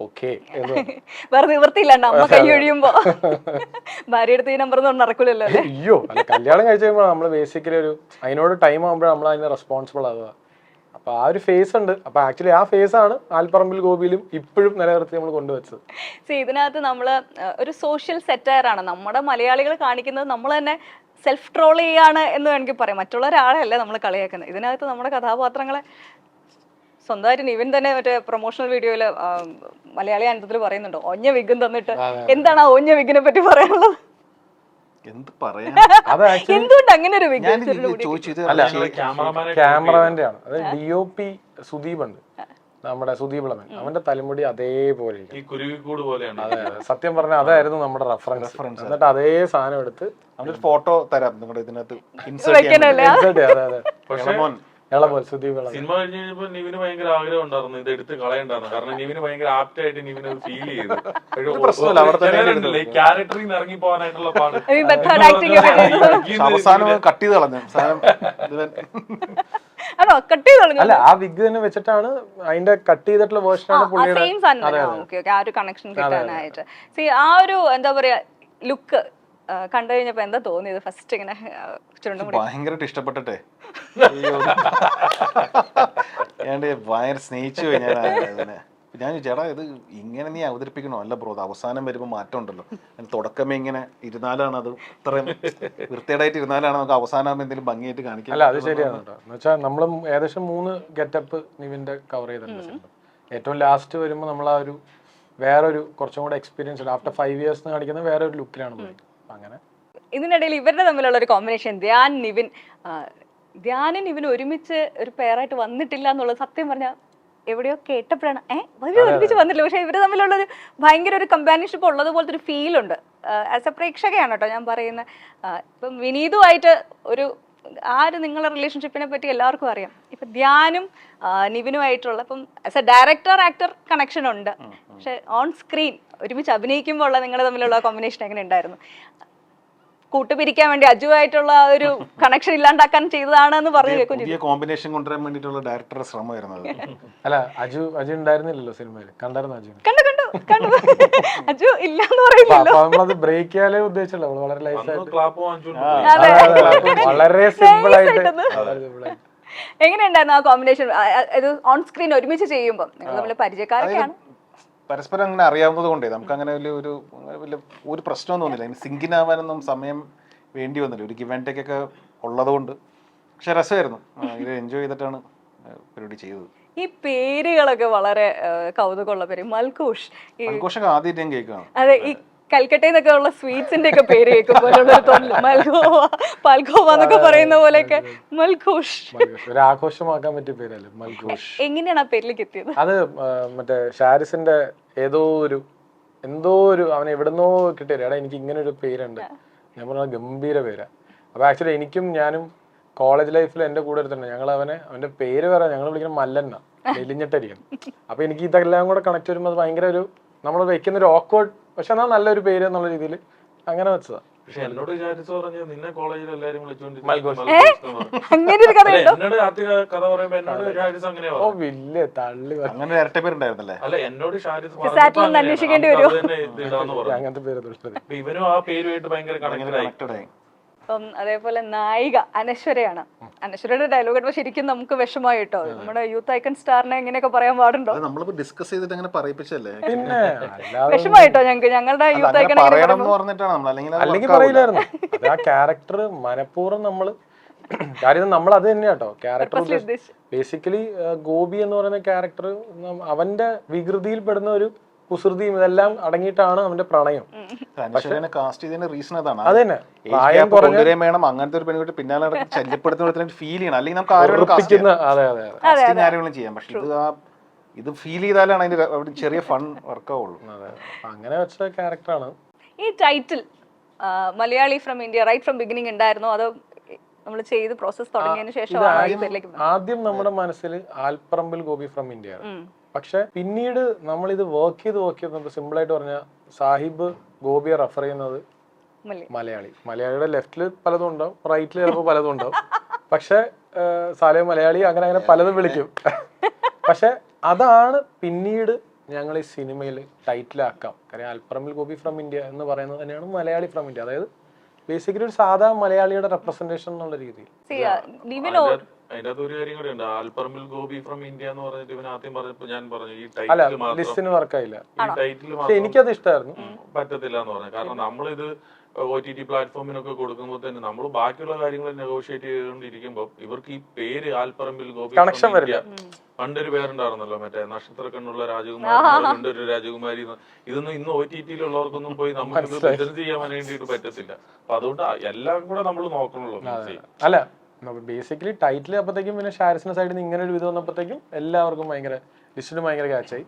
ഓക്കെ വേറെ നിവൃത്തിയില്ലാണ്ട് അമ്മ കൈ ഒഴിയുമ്പോ ഭാര്യ എടുത്ത് ഈ നമ്പർ നടക്കൂലല്ലോ. അയ്യോ, അല്ല കല്യാണം കഴിച്ചു കഴിയുമ്പോൾ നമ്മള് ബേസിക്കലി ഒരു അതിനോട് ടൈം ആകുമ്പോഴാണ് നമ്മൾ അതിന് റെസ്പോൺസിബിൾ ആവുക. അപ്പൊ ആ ഒരു ഫേസ് ഉണ്ട്. അപ്പൊ ആക്ച്വലി ആ ഫേസ് ആണ് ആൽപ്പറമ്പിൽ ഗോപിയിലും ഇപ്പോഴും നിലനിർത്തി നമ്മൾ കൊണ്ടുവച്ചത്. ഇതിനകത്ത് നമ്മള് ഒരു സോഷ്യൽ സെറ്റയർ ആണ് നമ്മുടെ മലയാളികൾ കാണിക്കുന്നത്. നമ്മൾ തന്നെ സെൽഫ് ട്രോൾ ചെയ്യാണ് എന്ന് വേണമെങ്കിൽ പറയാം. മറ്റുള്ള ഒരാളെയല്ല നമ്മൾ കളിയാക്കുന്നത്. ഇതിനകത്ത് നമ്മുടെ കഥാപാത്രങ്ങളെ സ്വന്തമായിട്ട് നിവിൻ തന്നെ മറ്റേ പ്രൊമോഷണൽ വീഡിയോയില് മലയാളി അനന്തത്തിൽ പറയുന്നുണ്ടോ, ഒഞ്ഞ വിഗും തന്നിട്ട്. എന്താണ് ആ ഒഞ്ഞ വിഗിനെ പറ്റി പറയാനുള്ളത്? എന്ത് പറയാൻ, എന്തുകൊണ്ട് അങ്ങനെ ഒരു വിഗ്? ക്യാമറമാന്റെ ആണ്. അത് DOP സുദീപ് ഉണ്ട്, നമ്മുടെ സുദീപ് ഇളമൻ. അവന്റെ തലമുടി അതേപോലെ അതെ, സത്യം പറഞ്ഞാൽ അതായിരുന്നു നമ്മുടെ റെഫറൻസ്. എന്നിട്ട് അതേ സാധനം എടുത്ത് ഫോട്ടോ തരാം നിങ്ങളുടെ ഇതിനകത്ത്. ഇളമോൻ സുദീപ് ഇളമൻ. സിനിമ കഴിഞ്ഞ് കഴിഞ്ഞപ്പോ നിവിന് ഭയങ്കര ആഗ്രഹം ഉണ്ടായിരുന്നു ഇത് എടുത്ത് കളയണ്ടായിരുന്നു. കാരണം നിവിന് ഭയങ്കര ആപ്റ്റായിട്ട് നിവിന് ഫീൽ ചെയ്തു. ക്യാരക്ടറിൽ നിന്ന് ഇറങ്ങി പോകാനായിട്ടുള്ള പാട് അവസാനം കട്ട് ചെയ്ത് കളഞ്ഞു. അല്ല, ആ വിഗ് തന്നെ വെച്ചിട്ടാണ് അതിന്റെ കട്ട് ചെയ്തിട്ടുള്ള വേർഷനാണ് പുള്ളിയുടെ. ആ ഒരു കണക്ഷൻ കിട്ടാനായിട്ട് ആ ഒരു എന്താ പറയാ ലുക്ക് കണ്ടു കഴിഞ്ഞപ്പോ എന്താ തോന്നിയത്? ഫസ്റ്റ് ഇങ്ങനെ ഭയങ്കരമായിട്ട് ഇഷ്ടപ്പെട്ടിട്ടെ ഭയങ്കര സ്നേഹിച്ചു ഞാൻ ചേട്ടാ ഇത് ഇങ്ങനെ നീ അവതരിപ്പിക്കണോ? അല്ല ബ്രോ, അവസാനം വരുമ്പോൾ മാറ്റം ഉണ്ടല്ലോ. തുടക്കമേ ഇങ്ങനെ ഇരുന്നാലാണ് അത് ഇത്രയും വൃത്തിയേടായിട്ട് ഇരുന്നാലാണ് നമുക്ക് അവസാനം എന്തെങ്കിലും ഭംഗിയായിട്ട് കാണിക്കാം. അല്ല, അത് ശരിയാണ് കേട്ടോ. എന്ന് വെച്ചാൽ നമ്മളും ഏകദേശം 3 ഗെറ്റപ്പ് നിവിന്റെ കവർ ചെയ്തിട്ടുണ്ട്. ഏറ്റവും ലാസ്റ്റ് വരുമ്പോൾ നമ്മൾ ആ ഒരു വേറൊരു കുറച്ചും കൂടെ എക്സ്പീരിയൻസ് ഉണ്ട്. ആഫ്റ്റർ 5 years കാണിക്കുന്ന വേറെ ഒരു ലുക്കിലാണ് പോയി. അങ്ങനെ ഇതിനിടയിൽ ഇവരുടെ തമ്മിലുള്ള ഒരു കോമ്പിനേഷൻ ധ്യാനും നിവിനും ഒരുമിച്ച് ഒരു പെയറായിട്ട് വന്നിട്ടില്ല എന്നുള്ളത് സത്യം പറഞ്ഞാൽ എവിടെയോ കേട്ടപ്പോഴാണ് ഒരുമിച്ച് വന്നിട്ടില്ല. പക്ഷെ ഇവർ തമ്മിലുള്ള ഒരു ഭയങ്കര ഒരു കമ്പാനിയൻഷിപ്പ് ഉള്ളതുപോലത്തെ ഒരു ഫീൽ ഉണ്ട്. ആസ് എ പ്രേക്ഷകയാണ് കേട്ടോ ഞാൻ പറയുന്നത്. ഇപ്പം വിനീതുമായിട്ട് നിങ്ങളുടെ റിലേഷൻഷിപ്പിനെ പറ്റി എല്ലാവർക്കും അറിയാം. ഇപ്പൊ ധ്യാനും നിവിനുമായിട്ടുള്ള ഇപ്പം as A director actor connection ഉണ്ട്. പക്ഷെ ഓൺ സ്ക്രീൻ ഒരുമിച്ച് അഭിനയിക്കുമ്പോൾ ഉള്ള നിങ്ങൾ തമ്മിലുള്ള കോമ്പിനേഷൻ എങ്ങനെ ഉണ്ടായിരുന്നു? കൂട്ടുപിരിക്കാൻ വേണ്ടി അജുവായിട്ടുള്ള ഒരു കണക്ഷൻ ഇല്ലാണ്ടാക്കാൻ ചെയ്തതാണെന്ന് പറഞ്ഞു കേൾക്കും. പുതിയ കോമ്പിനേഷൻ കൊണ്ടുവരാൻ വേണ്ടിയിട്ടുള്ള ഡയറക്ടറുടെ ശ്രമമായിരുന്നു അത്. അല്ല, അജു ഉണ്ടായിരുന്നില്ലല്ലോ സിനിമയിൽ. കണ്ടായിരുന്നു അജു? കണ്ടു അജു ഇല്ലാന്ന് പറയുന്നില്ല. നമ്മളത് ബ്രേക്ക് ചെയ്യാനേ ഉദ്ദേശിച്ചല്ലോ. വളരെ ലൈസായിട്ട് ക്ലാപ്പ് വാങ്ങിച്ചു വളരെ സിമ്പിൾ ആയിട്ട്. എങ്ങനെയുണ്ടായിരുന്നു ആ കോമ്പിനേഷൻ? ഇത് ഓൺ സ്ക്രീൻ ഒരുമിച്ച് ചെയ്യുമ്പോൾ നിങ്ങൾ തമ്മിൽ പരിചയക്കാരൊക്കെയാണ്, പരസ്പരം അങ്ങനെ അറിയാവുന്നത് കൊണ്ടേ നമുക്ക് അങ്ങനെ ഒരു പ്രശ്നമൊന്നും തോന്നില്ല. സിങ്കിനാവാനൊന്നും സമയം വേണ്ടി വന്നില്ല. ഒരു ഗിവ് ആൻഡ് ടേക്ക് ഒക്കെ ഉള്ളത് കൊണ്ട്. പക്ഷെ രസമായിരുന്നു. ഇത് എൻജോയ് ചെയ്തിട്ടാണ് പരിപാടി ചെയ്തത്. ഈ പേരുകളൊക്കെ വളരെ കൗതുകമുള്ള പേര്. മൽഘോഷ് മൽഘോഷൊക്കെ ആദ്യം കേൾക്കുകയാണ്. അതെ, ഈ കൽക്കട്ടയിൽ നിന്നൊക്കെ ഉള്ള സ്വീറ്റ്സിന്റെ ഒക്കെ പേര് കേൾക്കുമ്പോഴുള്ള തോന്നില്ല. മൽഗോവ, പാൽഗോവ എന്നൊക്കെ പറയുന്ന പോലെയൊക്കെ മൽഘോഷ്. ഒരു ആഘോഷമാക്കാൻ പറ്റിയ പേരല്ലേ മൽഘോഷ്. എങ്ങനെയാണ് ആ പേരിലേക്ക് എത്തിയത്? അത് മറ്റേ ഷാരിസിന്റെ എന്തോ ഒരു അവൻ എവിടെന്നോ കിട്ടിയ എടാ എനിക്ക് ഇങ്ങനെ ഒരു പേരുണ്ട്. ഞാൻ പറഞ്ഞ ഗംഭീര പേരാ. അപ്പൊ ആക്ച്വലി ഞാനും കോളേജ് ലൈഫിൽ എന്റെ കൂടെ എടുത്തിട്ടുണ്ട്. ഞങ്ങൾ അവന്റെ പേര് പറയാം, ഞങ്ങൾ വിളിക്കുന്ന മല്ലെണ്ണ, മെലിഞ്ഞിട്ടരിക്കണം. അപ്പൊ എനിക്ക് ഇതെല്ലാം കൂടെ കണക്ട് വരുമ്പോൾ അത് ഭയങ്കര ഒരു നമ്മൾ വെക്കുന്ന ഒരു ഓക്വേർഡ്, പക്ഷെ എന്നാൽ നല്ലൊരു പേര് എന്നുള്ള രീതിയിൽ അങ്ങനെ വെച്ചതാ. പക്ഷെ എന്നോട് ഷാരിസ് പറഞ്ഞു നിന്നെ കോളേജിൽ എല്ലാരും അങ്ങനെ ഒരു കഥയുണ്ടോ? എന്നോട് കഥ പറയുമ്പോ എന്നോട് ഷാരിസ് അങ്ങനെയാ ഓ വലിയ തള്ളി അങ്ങനെ ഇരട്ട പേരുണ്ടായിരുന്നല്ലേ? അല്ല എന്നോട് ഷാരിസ് അന്വേഷിക്കേണ്ടി വരുമോ? അങ്ങനത്തെ പേര്. ഇവനും ആ പേരുമായിട്ട് ഭയങ്കര കണക്റ്റഡ് ആയി. അപ്പം അതേപോലെ നായിക അനശ്വരയാണ്. അനശ്വരയുടെ ഡയലോഗ് ശരിക്കും നമുക്ക് വിഷമായി കേട്ടോ. നമ്മുടെ യൂത്ത് ഐക്കൺ സ്റ്റാറിനെ എങ്ങനെയൊക്കെ പറയാൻ പാടുണ്ടോ? നമ്മളിപ്പോ ഡിസ്കസ് ചെയ്തിട്ട് അങ്ങനെ പറയിപ്പിച്ചല്ലേ. പിന്നെ വിഷമായിട്ടോ ഞങ്ങളുടെ യൂത്ത് ഐക്കൺ അല്ലെങ്കിൽ പറയില്ലായിരുന്നു. അത് ആ ക്യാരക്ടർ മനഃപൂർവ്വം നമ്മള് കാര്യം നമ്മൾ അത് തന്നെയാട്ടോ ക്യാരക്ടർ. ബേസിക്കലി ഗോപി എന്ന് പറയുന്ന ക്യാരക്ടർ അവന്റെ വികൃതിയിൽ പെടുന്ന ഒരു കുസൃതിയും ഇതെല്ലാം അടങ്ങിയിട്ടാണ് അവന്റെ പ്രണയം. കാസ്റ്റ് ചെയ്തതിന്റെ റീസൺ അതാണ്. അത് തന്നെ വേണം അങ്ങനത്തെ ഒരു പെൺകുട്ടി പിന്നാലെ ശല്യപ്പെടുത്തുന്ന ഫീൽ ചെയ്യണം. അല്ലെങ്കിൽ നമുക്ക് ആരും ചെയ്യാം. പക്ഷെ ഇത് ഫീൽ ചെയ്താലാണ് അതിന്റെ ചെറിയ ഫൺ വർക്ക് ആവുള്ളൂ. അങ്ങനെ വെച്ച ക്യാരക്ടറാണ്. ഈ title Malayali from India right from beginning ഉണ്ടായിരുന്നോ അതോ നമ്മൾ ചെയ്ത് പ്രോസസ് തുടങ്ങിയതിന് ശേഷം? ആദ്യം നമ്മുടെ മനസ്സിൽ ആൽപ്പറമ്പിൽ ഗോപി ഫ്രം ഇന്ത്യ. പക്ഷെ പിന്നീട് നമ്മൾ ഇത് വർക്ക് ചെയ്ത് സിമ്പിൾ ആയിട്ട് പറഞ്ഞാൽ സാഹിബ് ഗോപിയെ റെഫർ ചെയ്യുന്നത് മലയാളിയുടെ ലെഫ്റ്റില് പലതും ഉണ്ടാവും, റൈറ്റിൽ ചിലപ്പോൾ പലതും ഉണ്ടാവും. പക്ഷെ സാലിഹ് മലയാളി അങ്ങനെ പലതും വിളിക്കും. പക്ഷെ അതാണ് പിന്നീട് ഞങ്ങൾ ഈ സിനിമയിൽ ടൈറ്റിലാക്കാം. കാര്യം ആൽപ്പറമ്പിൽ ഗോപി ഫ്രം ഇന്ത്യ എന്ന് പറയുന്നത് തന്നെയാണ് മലയാളി ഫ്രം ഇന്ത്യ. അതായത് ബേസിക്കലി ഒരു സാധാ മലയാളിയുടെ റെപ്രസെന്റേഷൻ എന്നുള്ള രീതിയിൽ. അതിന്റെ അകത്ത് ഒരു കാര്യം കൂടെ ഉണ്ട്. ആൽപ്പറമ്പിൽ ഗോപി ഫ്രം ഇന്ത്യ എന്ന് പറഞ്ഞിട്ട് ഇവൻ ആദ്യം പറഞ്ഞപ്പോ ഞാൻ പറഞ്ഞു ഈ ലിസ്റ്റിന് വർക്കായില്ല. ടൈറ്റിൽ എനിക്കത് ഇഷ്ടമായിരുന്നു. പറ്റത്തില്ല എന്ന് പറഞ്ഞു. കാരണം നമ്മളിത് OTT പ്ലാറ്റ്ഫോമിനൊക്കെ കൊടുക്കുമ്പോൾ തന്നെ നമ്മൾ ബാക്കിയുള്ള കാര്യങ്ങൾ നെഗോഷിയേറ്റ് ചെയ്തുകൊണ്ടിരിക്കുമ്പോൾ ഇവർക്ക് ഈ പേര് ആൽപ്പറമ്പിൽ ഗോപി കണക്ഷൻ വരില്ല. പണ്ടൊരു പേരുണ്ടായിരുന്നല്ലോ മറ്റേ നക്ഷത്ര കണ്ണുള്ള രാജകുമാരി, ഒരു രാജകുമാരി. ഇതൊന്നും ഇന്ന് OTT-ലുള്ളവർക്കൊന്നും പോയി നമുക്ക് പ്രസന്റ് ചെയ്യാൻ വേണ്ടിയിട്ട് പറ്റത്തില്ല. അപ്പൊ അതുകൊണ്ട് എല്ലാം കൂടെ നമ്മൾ നോക്കണല്ലോ. അല്ല ബേസിക്കലി ടൈറ്റിൽ അപ്പത്തേക്കും പിന്നെ ഷാരിസിന്റെ സൈഡിൽ നിന്ന് ഇങ്ങനെ ഒരു ഇത് വന്നപ്പോഴത്തേക്കും എല്ലാവർക്കും ഭയങ്കര ലിസ്റ്റിന് ഭയങ്കര ക്യാച്ചായി.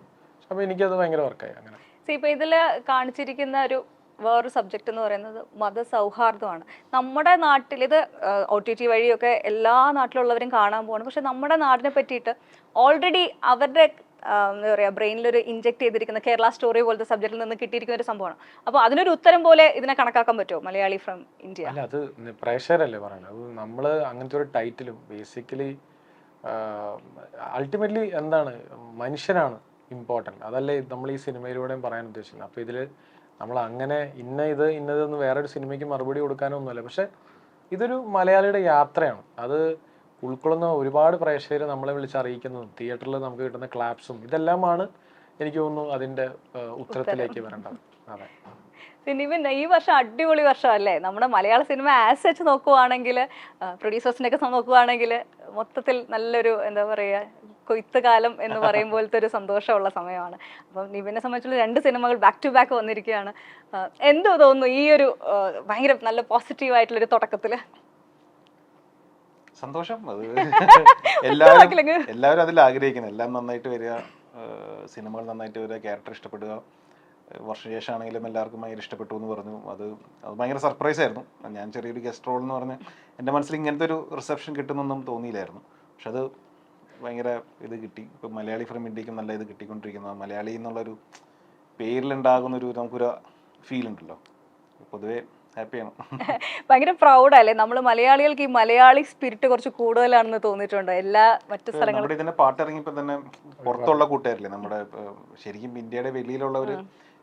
അപ്പൊ എനിക്കത് ഭയങ്കര വർക്കായി. അങ്ങനെ ഇപ്പൊ ഇതില് കാണിച്ചിരിക്കുന്ന ഒരു വേറൊരു സബ്ജക്റ്റ് എന്ന് പറയുന്നത് മതസൗഹാർദ്ദമാണ്. നമ്മുടെ നാട്ടിൽ ഇത് OTT വഴിയൊക്കെ എല്ലാ നാട്ടിലുള്ളവരും കാണാൻ പോകണം. പക്ഷെ നമ്മുടെ നാടിനെ പറ്റിയിട്ട് ഓൾറെഡി അവരുടെ എന്താ പറയുക ബ്രെയിനിലൊരു ഇൻജെക്ട് ചെയ്തിരിക്കുന്ന കേരള സ്റ്റോറി പോലത്തെ സബ്ജക്റ്റിൽ നിന്ന് കിട്ടിയിരിക്കുന്ന ഒരു സംഭവമാണ്. അപ്പോൾ അതിനൊരു ഉത്തരം പോലെ ഇതിനെ കണക്കാക്കാൻ പറ്റുമോ മലയാളി ഫ്രം ഇന്ത്യ? അല്ല അത് പ്രേക്ഷകരല്ലേ പറയുന്നത്. അത് നമ്മൾ അങ്ങനത്തെ ഒരു ടൈറ്റിലും ബേസിക്കലി അൾട്ടിമേറ്റ്ലി എന്താണ് മനുഷ്യനാണ് ഇമ്പോർട്ടൻറ്റ്. അതല്ലേ നമ്മൾ ഈ സിനിമയിലൂടെയും പറയാൻ ഉദ്ദേശിക്കുന്നത്. അപ്പോൾ ഇതിൽ നമ്മൾ അങ്ങനെ ഇന്നതെന്ന് വേറൊരു സിനിമയ്ക്ക് മറുപടി കൊടുക്കാനൊന്നുമല്ല. പക്ഷെ ഇതൊരു മലയാളിയുടെ യാത്രയാണ്. അത് ഉൾക്കൊള്ളുന്ന ഒരുപാട് പ്രേക്ഷകർ നമ്മളെ വിളിച്ചറിയിക്കുന്നതും തിയേറ്ററിൽ നമുക്ക് കിട്ടുന്ന ക്ലാപ്സും ഇതെല്ലാമാണ് എനിക്ക് തോന്നുന്നു അതിന്റെ ഉത്തരത്തിലേക്ക് വരേണ്ടത്. അതെ, പിന്നെ ഈ വർഷം അടിപൊളി വർഷമല്ലേ നമ്മുടെ മലയാള സിനിമ ആസ് വെച്ച് നോക്കുവാണെങ്കിൽ, പ്രൊഡ്യൂസേഴ്സിനൊക്കെ നോക്കുവാണെങ്കിൽ മൊത്തത്തിൽ നല്ലൊരു എന്താ പറയുക കൊയ്ത്ത് കാലം എന്ന് പറയും പോലത്തെ ഒരു സന്തോഷമുള്ള സമയമാണ്. അപ്പം നിവിനെ സംബന്ധിച്ചുള്ള 2 സിനിമകൾ ബാക്ക് ടു ബാക്ക് വന്നിരിക്കുകയാണ്. എന്തോ തോന്നുന്നു ഈ ഒരു ഭയങ്കര നല്ല പോസിറ്റീവ് ആയിട്ടുള്ളൊരു തുടക്കത്തില്? സന്തോഷം. അത് എല്ലാവരും അതിൽ ആഗ്രഹിക്കുന്നത്, എല്ലാം നന്നായിട്ട് വരിക, സിനിമകൾ നന്നായിട്ട് വരിക, ക്യാരക്ടർ ഇഷ്ടപ്പെടുക. വർഷശേഷം ആണെങ്കിലും എല്ലാവർക്കും ഭയങ്കര ഇഷ്ടപ്പെട്ടു എന്ന് പറഞ്ഞു. അത് ഭയങ്കര സർപ്രൈസ് ആയിരുന്നു. ഞാൻ ചെറിയൊരു ഗസ്റ്റ് റോൾ എന്ന് പറഞ്ഞ് എൻ്റെ മനസ്സിൽ ഇങ്ങനത്തെ ഒരു റിസപ്ഷൻ കിട്ടുന്നൊന്നും തോന്നിയില്ലായിരുന്നു. പക്ഷെ അത് ഭയങ്കര ഇത് കിട്ടി. ഇപ്പം മലയാളി ഫ്രം ഇന്ത്യക്കും നല്ല ഇത് കിട്ടിക്കൊണ്ടിരിക്കുന്നത്. മലയാളി എന്നുള്ളൊരു പേരിലുണ്ടാകുന്നൊരു നമുക്കൊരു ഫീൽ ഉണ്ടല്ലോ. പൊതുവേ ഹാപ്പിയാണ്. ഭയങ്കര പ്രൗഡല്ലേ നമ്മൾ മലയാളികൾക്ക്? ഈ മലയാളി സ്പിരിറ്റ് കുറച്ച് കൂടുതലാണെന്ന് തോന്നിയിട്ടുണ്ട് എല്ലാ മറ്റു സ്ഥലങ്ങളും. നമ്മുടെ ഇതിന്റെ പാട്ട് ഇറങ്ങിയപ്പോൾ തന്നെ പുറത്തുള്ള കൂട്ടുകാരില്ലേ, നമ്മുടെ ശരിക്കും ഇന്ത്യയുടെ വെളിയിലുള്ള ഒരു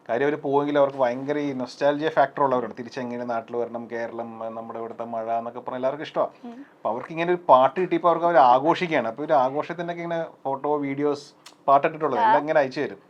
കാര്യം, അവർ പോയെങ്കിൽ അവർക്ക് ഭയങ്കര ഈ നൊസ്റ്റാൾജിയ ഫാക്ടർ ഉള്ളവരാണ്. തിരിച്ചെങ്ങനെ നാട്ടിൽ വരണം, കേരളം, നമ്മുടെ ഇവിടുത്തെ മഴ എന്നൊക്കെ പറഞ്ഞാൽ എല്ലാവർക്കും ഇഷ്ടമാണ്. അപ്പോൾ അവർക്ക് ഇങ്ങനെ ഒരു പാട്ട് കിട്ടിയപ്പോൾ അവർക്ക് അവർ ആഘോഷിക്കുകയാണ്. അപ്പോൾ ഒരു ആഘോഷത്തിൻ്റെ ഒക്കെ ഇങ്ങനെ ഫോട്ടോ വീഡിയോസ് പാട്ടിട്ടുള്ളത് എല്ലാം ഇങ്ങനെ അയച്ചു തരും.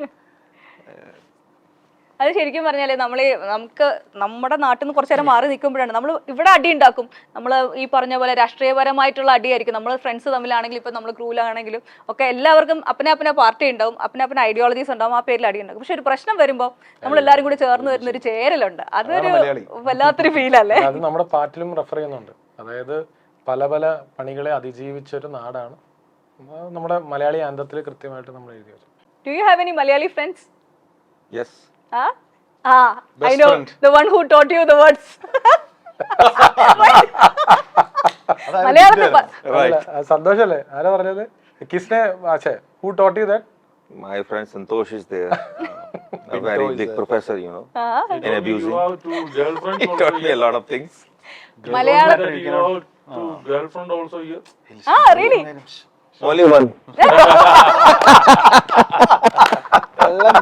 അത് ശരിക്കും പറഞ്ഞാൽ നമുക്ക് നമ്മുടെ നാട്ടിൽ നിന്ന് കുറച്ചു നേരം മാറി നിൽക്കുമ്പോഴാണ് നമ്മൾ ഇവിടെ അടി ഉണ്ടാക്കും. നമ്മൾ ഈ പറഞ്ഞ പോലെ രാഷ്ട്രീയപരമായിട്ടുള്ള അടിയായിരിക്കും. നമ്മൾ ഫ്രണ്ട്സ് തമ്മിലാണെങ്കിലും ഇപ്പം നമ്മൾ ക്രൂലാണെങ്കിലും ഒക്കെ എല്ലാവർക്കും അപ്പന പാർട്ടി ഉണ്ടാവും, അപ്പന ഐഡിയോളജീസ് ഉണ്ടാവും, ആ പേരിൽ അടി ഉണ്ടാക്കും. പക്ഷെ ഒരു പ്രശ്നം വരുമ്പോൾ നമ്മൾ എല്ലാവരും കൂടി ചേർന്ന് വരുന്ന ഒരു ചേരലുണ്ട്. അതൊരു വല്ലാത്തൊരു ഫീലല്ലേ? അത് നമ്മുടെ പാട്ടിലും റെഫർ ചെയ്യുന്നുണ്ട്. അതായത് പല പല പണികളെ അതിജീവിച്ചൊരു നാടാണ് നമ്മുടെ മലയാളി ആന്തത്തിൽ കൃത്യമായിട്ട് നമ്മൾ എഴുതി വെച്ചു. Do you have any Malayali friends? Yes. I know friend. The one who taught you the words. മലയാളത്തിൽ സന്തോഷല്ലേ? ആരാ പറഞ്ഞത്? കിസ്നെ who taught you that? My friend Santosh is there. A very big professor, you know, in abusing. You have 2 girlfriends. He taught me a lot of things. Malayalam. You have 2 girlfriends also here. Really? Only one.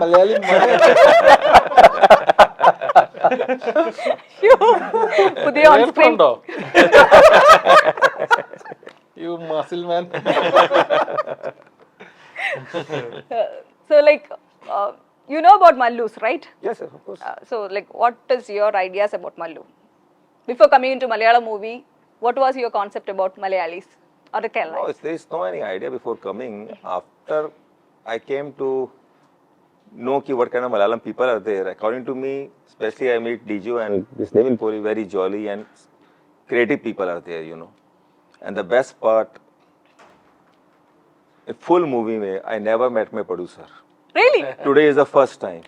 Malayali പുതിയ on screen you muscle man. So like you know about Mallus, right? Yes, of course. So like what is your ideas about Mallu? Before coming into Malayalam movie, what was your concept about Malayalis or the Kerala? No, there is no any idea before coming. After I came to know what kind of Malayalam people are there. According to me, especially I meet Diju and this Nevin Puri, very jolly and creative people are there, you know. And the best part, a full movie mein, I never met my producer. Really? Today is the first time.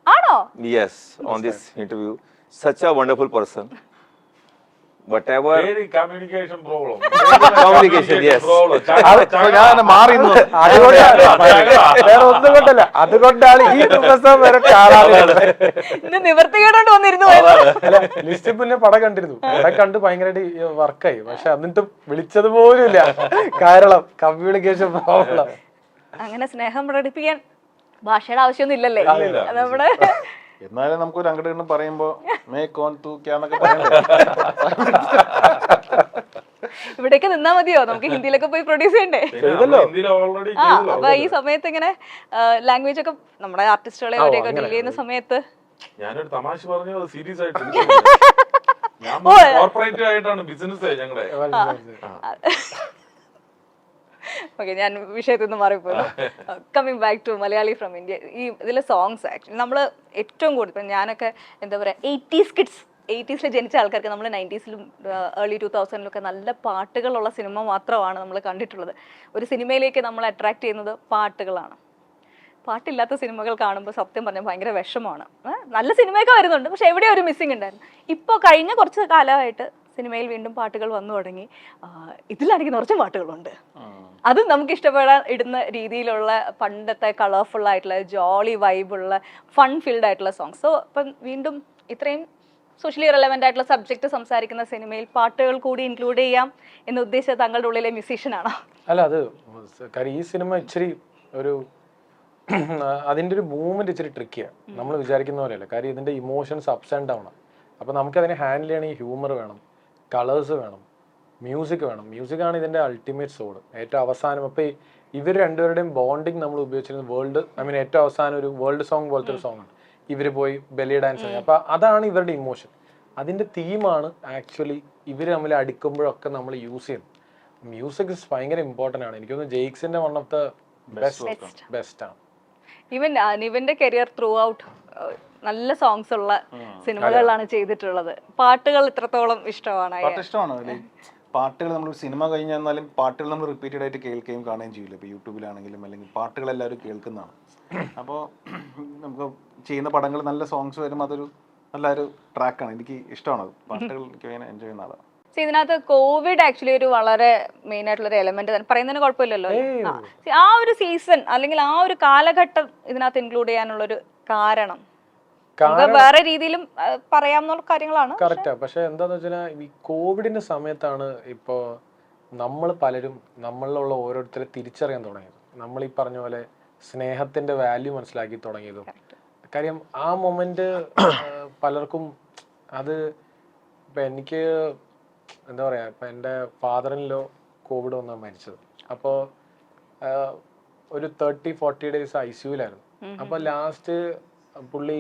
Ano? Yes, on this interview. Such a wonderful person. Whatever. Very communication problem. Communication, yes. ഞാൻ മാറി വേറെ ഒന്നും കൊണ്ടല്ല, അതുകൊണ്ടാണ് ഈ ദിവസം വരെ കാണാറുള്ളത്. ഇന്ന് നിവർത്തികേടോണ്ട് വന്നിരുന്നു പോയത്. അല്ല, ലിസ്റ്റ് പിന്നെ പടം കണ്ടിരുന്നു. പടം കണ്ട് ഭയങ്കരമായിട്ട് വർക്കായി. പക്ഷെ എന്നിട്ടും വിളിച്ചത് പോലും ഇല്ല. കാരണം കമ്മ്യൂണിക്കേഷൻ പ്രോബ്ലം. അങ്ങനെ സ്നേഹം പ്രകടിപ്പിക്കാൻ ഭാഷയുടെ ആവശ്യമൊന്നും ഇല്ലല്ലേ നമ്മുടെ? എന്നാലും നമുക്കൊരു അങ്ങോട്ട് പറയുമ്പോ മേ കോൺ തൂ ക്യാന്നൊക്കെ പറയണ്ടേ? ഇവിടേക്ക് നിന്നാ മതിയോ? നമുക്ക് ഹിന്ദിയിലൊക്കെ പോയി പ്രൊഡ്യൂസ് ചെയ്യണ്ടേ? അപ്പൊ ഈ സമയത്ത് ഇങ്ങനെ ലാംഗ്വേജ് ഒക്കെ നമ്മുടെ ആർട്ടിസ്റ്റുകളെ അവരെയൊക്കെ ഡീൽ ചെയ്യുന്ന സമയത്ത് ഞാനൊരു തമാശ പറഞ്ഞു, അത് സീരിയസ് ആയിട്ട് കോർപ്പറേറ്റ് ആയിട്ടാണ് ബിസിനസ് ഞങ്ങളുടെ. ഓക്കെ, ഞാൻ വിഷയത്തിൽ നിന്ന് മാറിപ്പോയി. Coming back to Malayali from India. ഈ ഇതിലെ സോങ്സ് ആക്ച്വലി നമ്മൾ ഏറ്റവും കൂടുതൽ ഇപ്പം ഞാനൊക്കെ എന്താ പറയുക 80s കിഡ്സ്, 80s ജനിച്ച ആൾക്കാർക്ക് നമ്മൾ 90s ഏർലി 2000 നല്ല പാട്ടുകളുള്ള സിനിമ മാത്രമാണ് നമ്മൾ കണ്ടിട്ടുള്ളത്. ഒരു സിനിമയിലേക്ക് നമ്മൾ അട്രാക്ട് ചെയ്യുന്നത് പാട്ടുകളാണ്. പാട്ടില്ലാത്ത സിനിമകൾ കാണുമ്പോൾ സത്യം പറഞ്ഞാൽ ഭയങ്കര വിഷമമാണ്. നല്ല സിനിമയൊക്കെ വരുന്നുണ്ട്, പക്ഷെ എവിടെയോ ഒരു മിസ്സിങ് ഉണ്ടായിരുന്നു. ഇപ്പോൾ കഴിഞ്ഞ കുറച്ച് കാലമായിട്ട് സിനിമയിൽ വീണ്ടും പാട്ടുകൾ വന്നു തുടങ്ങി. ഇതിലാണെങ്കിൽ കുറച്ച് പാട്ടുകളുണ്ട്. അത് നമുക്ക് ഇഷ്ടപ്പെടാൻ ഇടുന്ന രീതിയിലുള്ള പണ്ടത്തെ കളർഫുൾ ആയിട്ടുള്ള ജോളി വൈബുള്ള ഫൺ ഫീൽഡ് ആയിട്ടുള്ള സോങ്സ്. സോ ഇപ്പം വീണ്ടും ഇത്രയും സോഷ്യലി റെലവൻ്റ് ആയിട്ടുള്ള സബ്ജക്റ്റ് സംസാരിക്കുന്ന സിനിമയിൽ പാട്ടുകൾ കൂടി ഇൻക്ലൂഡ് ചെയ്യാം എന്ന് ഉദ്ദേശിച്ച താങ്കളുടെ ഉള്ളിലെ മ്യൂസീഷ്യനാണോ? അല്ല, അത് കാര്യം ഈ സിനിമ ഇച്ചിരി ഒരു അതിൻ്റെ ഒരു മൂവ്മെന്റ് ഇച്ചിരി ട്രിക്കിയാണ്. നമ്മൾ വിചാരിക്കുന്ന പോലെയല്ല. കാര്യം ഇതിൻ്റെ ഇമോഷൻസ് അപ്സ് ആൻഡ് ഡൗൺ ആണ്. അപ്പോൾ നമുക്കതിനെ ഹാൻഡിൽ ചെയ്യണമെങ്കിൽ ഹ്യൂമർ വേണം, കളേഴ്സ് വേണം, മ്യൂസിക് വേണം. മ്യൂസിക്കാണ് ഇതിൻ്റെ അൾട്ടിമേറ്റ് സോൾ. ഏറ്റവും അവസാനം അപ്പോൾ ഇവർ രണ്ടുപേരുടെയും ബോണ്ടിങ് നമ്മൾ ഉപയോഗിച്ചിരുന്നത് ഏറ്റവും അവസാനം ഒരു വേൾഡ് സോങ് പോലത്തെ ഒരു സോങ് ആണ്. ഇവർ പോയി ബെല്ലി ഡാൻസ് ചെയ്യും. അപ്പോൾ അതാണ് ഇവരുടെ ഇമോഷൻ. അതിൻ്റെ തീമാണ് ആക്ച്വലി ഇവർ തമ്മിൽ അടിക്കുമ്പോഴൊക്കെ നമ്മൾ യൂസ് ചെയ്യുന്നത്. മ്യൂസിക് ഭയങ്കര ഇമ്പോർട്ടൻ്റ് ആണ്. എനിക്ക് തോന്നുന്നു ജെയ്ക്സിൻ്റെ വൺ ഓഫ് ദ ബെസ്റ്റ് ആണ്. ഈവൻ നിവിന്റെ കരിയർ ത്രൂ ഔട്ട് നല്ല സോങ്സ് ഉള്ള സിനിമകളിലാണ് ചെയ്തിട്ടുള്ളത്. പാട്ടുകൾ ഇത്രത്തോളം ഇഷ്ടമാണ്. പാട്ട് ഇഷ്ടമാണ്. പാട്ടുകൾ നമ്മൾ സിനിമ കഴിഞ്ഞാലും പാട്ടുകൾ നമ്മൾ റിപ്പീറ്റഡ് ആയിട്ട് കേൾക്കുകയും കാണുകയും ചെയ്യില്ല. ഇപ്പോൾ യൂട്യൂബിലാണെങ്കിലും അല്ലെങ്കിൽ പാട്ടുകൾ എല്ലാവരും കേൾക്കുന്നതാണ്. അപ്പോൾ നമുക്ക് ചെയ്യുന്ന പടങ്ങൾ നല്ല സോങ്സ് വരുമ്പോൾ അതൊരു നല്ലൊരു ട്രാക്കാണ്. എനിക്ക് ഇഷ്ടമാണ് അത്. പാട്ടുകൾ എനിക്ക് എൻജോയ് ചെയ്യുന്ന ആളാണ്. ഇതിനകത്ത് കോവിഡ് ആക്ച്വലി ഒരു വളരെ മെയിൻ ആയിട്ടുള്ള ഒരു എലമെന്റ് തന്നെ, പറയുന്നതിന് കുഴപ്പമില്ലല്ലോ. ആ ഒരു സീസൺ അല്ലെങ്കിൽ ആ ഒരു കാലഘട്ടം ഇതിനകത്ത് ഇൻക്ലൂഡ് ചെയ്യാനുള്ള ഒരു കാരണം വേറെ രീതിയിലും പറയാവുന്ന കാര്യങ്ങളാണ്. കറക്റ്റാ. പക്ഷെ എന്താന്ന് വെച്ചാൽ ഈ കോവിഡിന്റെ സമയത്താണ് ഇപ്പോ നമ്മൾ പലരും നമ്മളിലുള്ള ഓരോരുത്തരെ തിരിച്ചറിയാൻ തുടങ്ങിയത്. നമ്മൾ ഈ പറഞ്ഞ പോലെ സ്നേഹത്തിന്റെ വാല്യൂ മനസ്സിലാക്കി തുടങ്ങിയതും. കാര്യം ആ മൊമെന്റ് പലർക്കും അത് ഇപ്പൊ എനിക്ക് എന്താ പറയാ, ഇപ്പൊ എൻ്റെ ഫാദറിനിലോ കോവിഡ് വന്നാ മരിച്ചത്. അപ്പോൾ ഒരു 30-40 days ICUലായിരുന്നു. അപ്പൊ ലാസ്റ്റ് പുള്ളി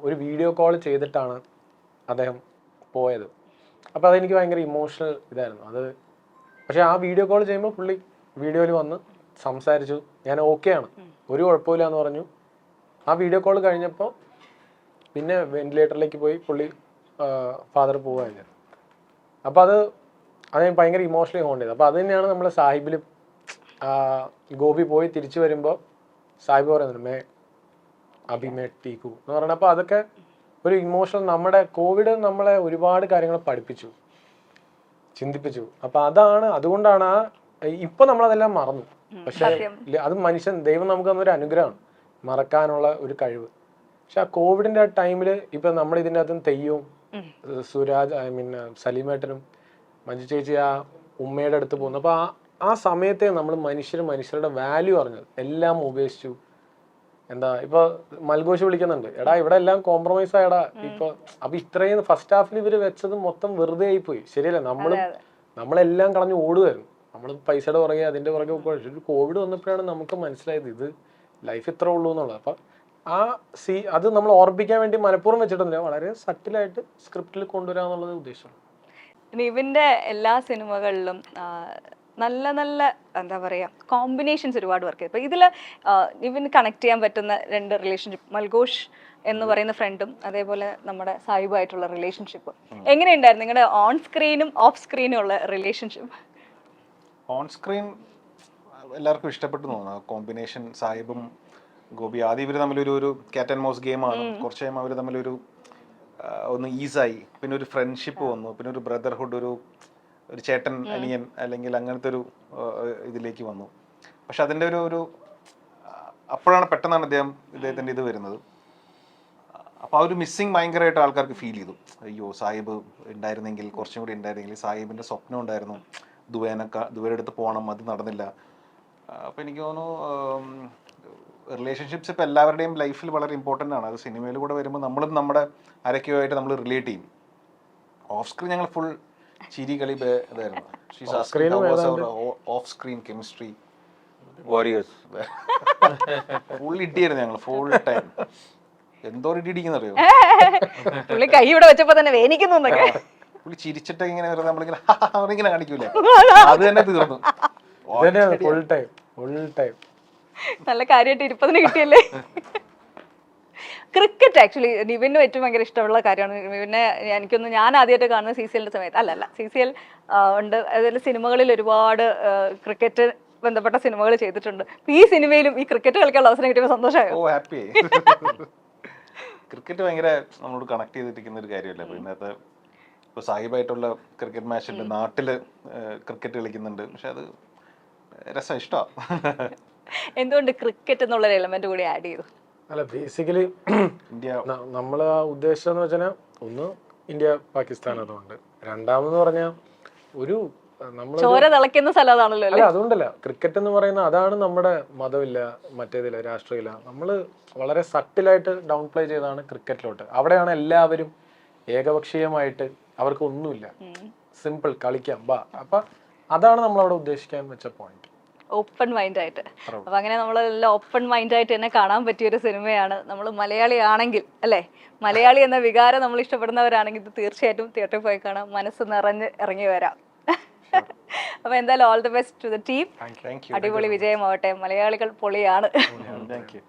ഒരു വീഡിയോ കോൾ ചെയ്തിട്ടാണ് അദ്ദേഹം പോയത്. അപ്പോൾ അതെനിക്ക് ഭയങ്കര ഇമോഷണൽ ഇതായിരുന്നു അത്. പക്ഷെ ആ വീഡിയോ കോൾ ചെയ്യുമ്പോൾ പുള്ളി വീഡിയോയിൽ വന്ന് സംസാരിച്ചു, ഞാൻ ഓക്കെ ആണ്, ഒരു കുഴപ്പമില്ല എന്ന് പറഞ്ഞു. ആ വീഡിയോ കോൾ കഴിഞ്ഞപ്പോൾ പിന്നെ വെന്റിലേറ്ററിലേക്ക് പോയി പുള്ളി ഫാദർ പോവുകയാണ്. അപ്പോൾ അത് ഭയങ്കര ഇമോഷണലി ഹോണ്ട് ചെയ്തു. അപ്പോൾ അത് തന്നെയാണ് നമ്മൾ സാഹിബിൽ ഗോപി പോയി തിരിച്ചു വരുമ്പോൾ സാഹിബ് പറയുന്നുണ്ട് മേ അഭിമേ ടീക്കു എന്ന് പറഞ്ഞാൽ. അപ്പോൾ അതൊക്കെ ഒരു ഇമോഷണൽ, നമ്മുടെ കോവിഡ് നമ്മളെ ഒരുപാട് കാര്യങ്ങൾ പഠിപ്പിച്ചു, ചിന്തിപ്പിച്ചു. അപ്പോൾ അതുകൊണ്ടാണ് ഇപ്പൊ നമ്മളതെല്ലാം മറന്നു. പക്ഷെ അത് ദൈവം നമുക്ക് തന്നൊരു അനുഗ്രഹമാണ്, മറക്കാനുള്ള ഒരു കഴിവ്. പക്ഷെ ആ കോവിഡിന്റെ ആ ടൈമിൽ ഇപ്പൊ നമ്മൾ ഇതിൻ്റെ അകത്തും തെയ്യവും സുരാജ് സലീമേട്ടനും മഞ്ജു ചേച്ചി ആ ഉമ്മയുടെ അടുത്ത് പോകുന്നു. അപ്പൊ ആ സമയത്തെ നമ്മൾ മനുഷ്യരുടെ വാല്യൂ അറിഞ്ഞത്. എല്ലാം ഉപേക്ഷിച്ചു. എന്താ ഇപ്പൊ മൽഘോഷ് വിളിക്കുന്നുണ്ട്, എടാ ഇവിടെ എല്ലാം കോംപ്രമൈസ് ആയടാ ഇപ്പൊ. അപ്പൊ ഇത്രയും ഫസ്റ്റ് ഹാഫിൽ ഇവര് വെച്ചത് മൊത്തം വെറുതെ ആയിപ്പോയി. ശരിയല്ല, നമ്മളെല്ലാം കളഞ്ഞു ഓടുകയായിരുന്നു. നമ്മൾ പൈസയുടെ പുറകെ അതിന്റെ പുറകെ ഒരു കോവിഡ് വന്നപ്പോഴാണ് നമുക്ക് മനസ്സിലായത് ഇത് ലൈഫ് ഇത്ര ഉള്ളൂ എന്നുള്ളത്. അപ്പൊ അത് നമ്മൾ ഓർപ്പിക്കാൻ വേണ്ടി മനഃപൂർവ്വം വെച്ചിട്ടൊന്നുമില്ല, വളരെ സട്ടിലായിട്ട് സ്ക്രിപ്റ്റിൽ കൊണ്ടുവരാന്നുള്ളത് ഉദ്ദേശമാണ്. നിവിന്റെ എല്ലാ സിനിമകളിലും നല്ല നല്ല എന്താ പറയുക കോമ്പിനേഷൻസ് ഒരുപാട് വർക്ക് ചെയ്തു. ഇതിൽ നിവിന് കണക്ട് ചെയ്യാൻ പറ്റുന്ന 2 റിലേഷൻഷിപ്പ്, മൽഘോഷ് എന്ന് പറയുന്ന ഫ്രണ്ടും അതേപോലെ നമ്മുടെ സാഹിബുമായിട്ടുള്ള റിലേഷൻഷിപ്പ് എങ്ങനെയുണ്ടായിരുന്നു? നിങ്ങളുടെ ഓൺ സ്ക്രീനും ഓഫ് സ്ക്രീനും ഉള്ള റിലേഷൻഷിപ്പ്? ഓൺ സ്ക്രീൻ എല്ലാവർക്കും ഇഷ്ടപ്പെട്ടു തോന്നുന്നു കോമ്പിനേഷൻ. സാഹിബും ഗോപി ആദ്യം ഇവർ തമ്മിലൊരു ക്യാറ്റ് ആൻഡ് മൗസ് ഗെയിമാണ്. കുറച്ച് കഴിയുമ്പോൾ അവർ തമ്മിലൊരു ഒന്ന് ഈസായി, പിന്നെ ഒരു ഫ്രണ്ട്ഷിപ്പ് വന്നു, പിന്നെ ഒരു ബ്രദർഹുഡ്, ഒരു ചേട്ടൻ അനിയൻ അല്ലെങ്കിൽ അങ്ങനത്തെ ഒരു ഇതിലേക്ക് വന്നു. പക്ഷെ അതിൻ്റെ ഒരു അപ്പോഴാണ് പെട്ടെന്നാണ് ഇദ്ദേഹത്തിൻ്റെ ഇത് വരുന്നത്. അപ്പോൾ ആ ഒരു മിസ്സിങ് ഭയങ്കരമായിട്ട് ആൾക്കാർക്ക് ഫീൽ ചെയ്തു. അയ്യോ സാഹിബ് ഉണ്ടായിരുന്നെങ്കിൽ, കുറച്ചും കൂടി ഉണ്ടായിരുന്നെങ്കിൽ. സാഹിബിൻ്റെ സ്വപ്നം ഉണ്ടായിരുന്നു ദുബൈയുടെ അടുത്ത് പോകണം, അത് നടന്നില്ല. അപ്പോൾ എനിക്ക് തോന്നുന്നു റിലേഷൻഷിപ്സ് ഇപ്പോൾ എല്ലാവരുടെയും ലൈഫിൽ വളരെ ഇമ്പോർട്ടൻ്റ് ആണ്. അത് സിനിമയിൽ കൂടെ വരുമ്പോൾ നമ്മളും നമ്മുടെ ആരൊക്കെയുമായിട്ട് നമ്മൾ റിലേറ്റ് ചെയ്യും. ഓഫ് സ്ക്രീൻ ഞങ്ങൾ ഫുൾ ചിരി കളി ഇതായിരുന്നു. Off screen chemistry warriors full ഇടിയായിരുന്നു ഞങ്ങൾ ഫുൾ ടൈം. എന്തോ ഇടിക്കുന്നറിയോ, പുള്ളി കൈ ഇവിടെ വെച്ചപ്പോ തന്നെ വേനിക്കുന്നൊക്കെ. പുള്ളി ചിരിച്ചിട്ട് ഇങ്ങനെ വെറുതെ നമ്മളിങ്ങനെ കാണിക്കൂലേ, അത് തന്നെ തീർന്നു. നല്ല കാര്യമായിട്ട് 20 കിട്ടിയല്ലേ. ക്രിക്കറ്റ് ആക്ച്വലി നിവിനും ഏറ്റവും ഭയങ്കര ഇഷ്ടമുള്ള കാര്യമാണ്. നിവിനെ എനിക്കൊന്ന് ഞാൻ ആദ്യമായിട്ട് കാണുന്ന CCLന്റെ സമയത്ത് അല്ല CCL ഉണ്ട്. അതിൽ സിനിമകളിൽ ഒരുപാട് ക്രിക്കറ്റ് ബന്ധപ്പെട്ട സിനിമകൾ ചെയ്തിട്ടുണ്ട്. ഈ സിനിമയിലും ഈ ക്രിക്കറ്റ് കളിക്കാനുള്ള അവസരം കിട്ടിയപ്പോൾ സന്തോഷമായോ? ഓ ഹാപ്പി. ക്രിക്കറ്റ് ഭയങ്കര നമ്മളോട് കണക്ട് ചെയ്തിരിക്കുന്ന ഒരു കാര്യമല്ലേ. അപ്പോൾ ഇന്നത്തെ ഇപ്പോൾ സാഹിബായിട്ടുള്ള ക്രിക്കറ്റ് മാച്ചുണ്ട്, നാട്ടില് ക്രിക്കറ്റ് കളിക്കുന്നുണ്ട്. പക്ഷെ അത് രസം, ഇഷ്ടമാണ്. എന്തുകൊണ്ട് ക്രിക്കറ്റ് എന്നുള്ളൊരു എലമെന്റ് കൂടി ആഡ് ചെയ്തു? അല്ല, ബേസിക്കലി ഇന്ത്യ നമ്മൾ ആ ഉദ്ദേശം എന്ന് വെച്ചാൽ ഒന്ന് ഇന്ത്യ പാകിസ്ഥാൻ അതുകൊണ്ട്, രണ്ടാമെന്ന് പറഞ്ഞാൽ ഒരു ചോര തിളയ്ക്കുന്ന സ്ഥലം അതാണല്ലോ. അല്ല, അതുകൊണ്ടല്ല, ക്രിക്കറ്റ് എന്ന് പറയുന്ന അതാണ് നമ്മുടെ മതമില്ല, മറ്റേതില്ല, രാഷ്ട്രീയമില്ല. നമ്മൾ വളരെ സട്ടിലായിട്ട് ഡൗൺ പ്ലേ ചെയ്താണ് ക്രിക്കറ്റിലോട്ട്. അവിടെയാണ് എല്ലാവരും ഏകപക്ഷീയമായിട്ട്, അവർക്ക് ഒന്നുമില്ല, സിമ്പിൾ കളിക്കാം ബാ. അപ്പൊ അതാണ് നമ്മൾ അവിടെ ഉദ്ദേശിക്കാൻ വെച്ച പോയിന്റ്. ഓപ്പൺ മൈൻഡ് ആയിട്ട്. അപ്പൊ അങ്ങനെ നമ്മളെല്ലാം ഓപ്പൺ മൈൻഡ് ആയിട്ട് തന്നെ കാണാൻ പറ്റിയൊരു സിനിമയാണ്. നമ്മൾ മലയാളി ആണെങ്കിൽ അല്ലേ, മലയാളി എന്ന വികാരം നമ്മൾ ഇഷ്ടപ്പെടുന്നവരാണെങ്കിൽ ഇത് തീർച്ചയായിട്ടും തിയേറ്ററിൽ പോയി കാണാം, മനസ്സ് നിറഞ്ഞ് ഇറങ്ങി വരാം. അപ്പൊ എന്തായാലും all the best to the team. Thank you. അടിപൊളി വിജയമാവട്ടെ. മലയാളികൾ പൊളിയാണ്. Thank U.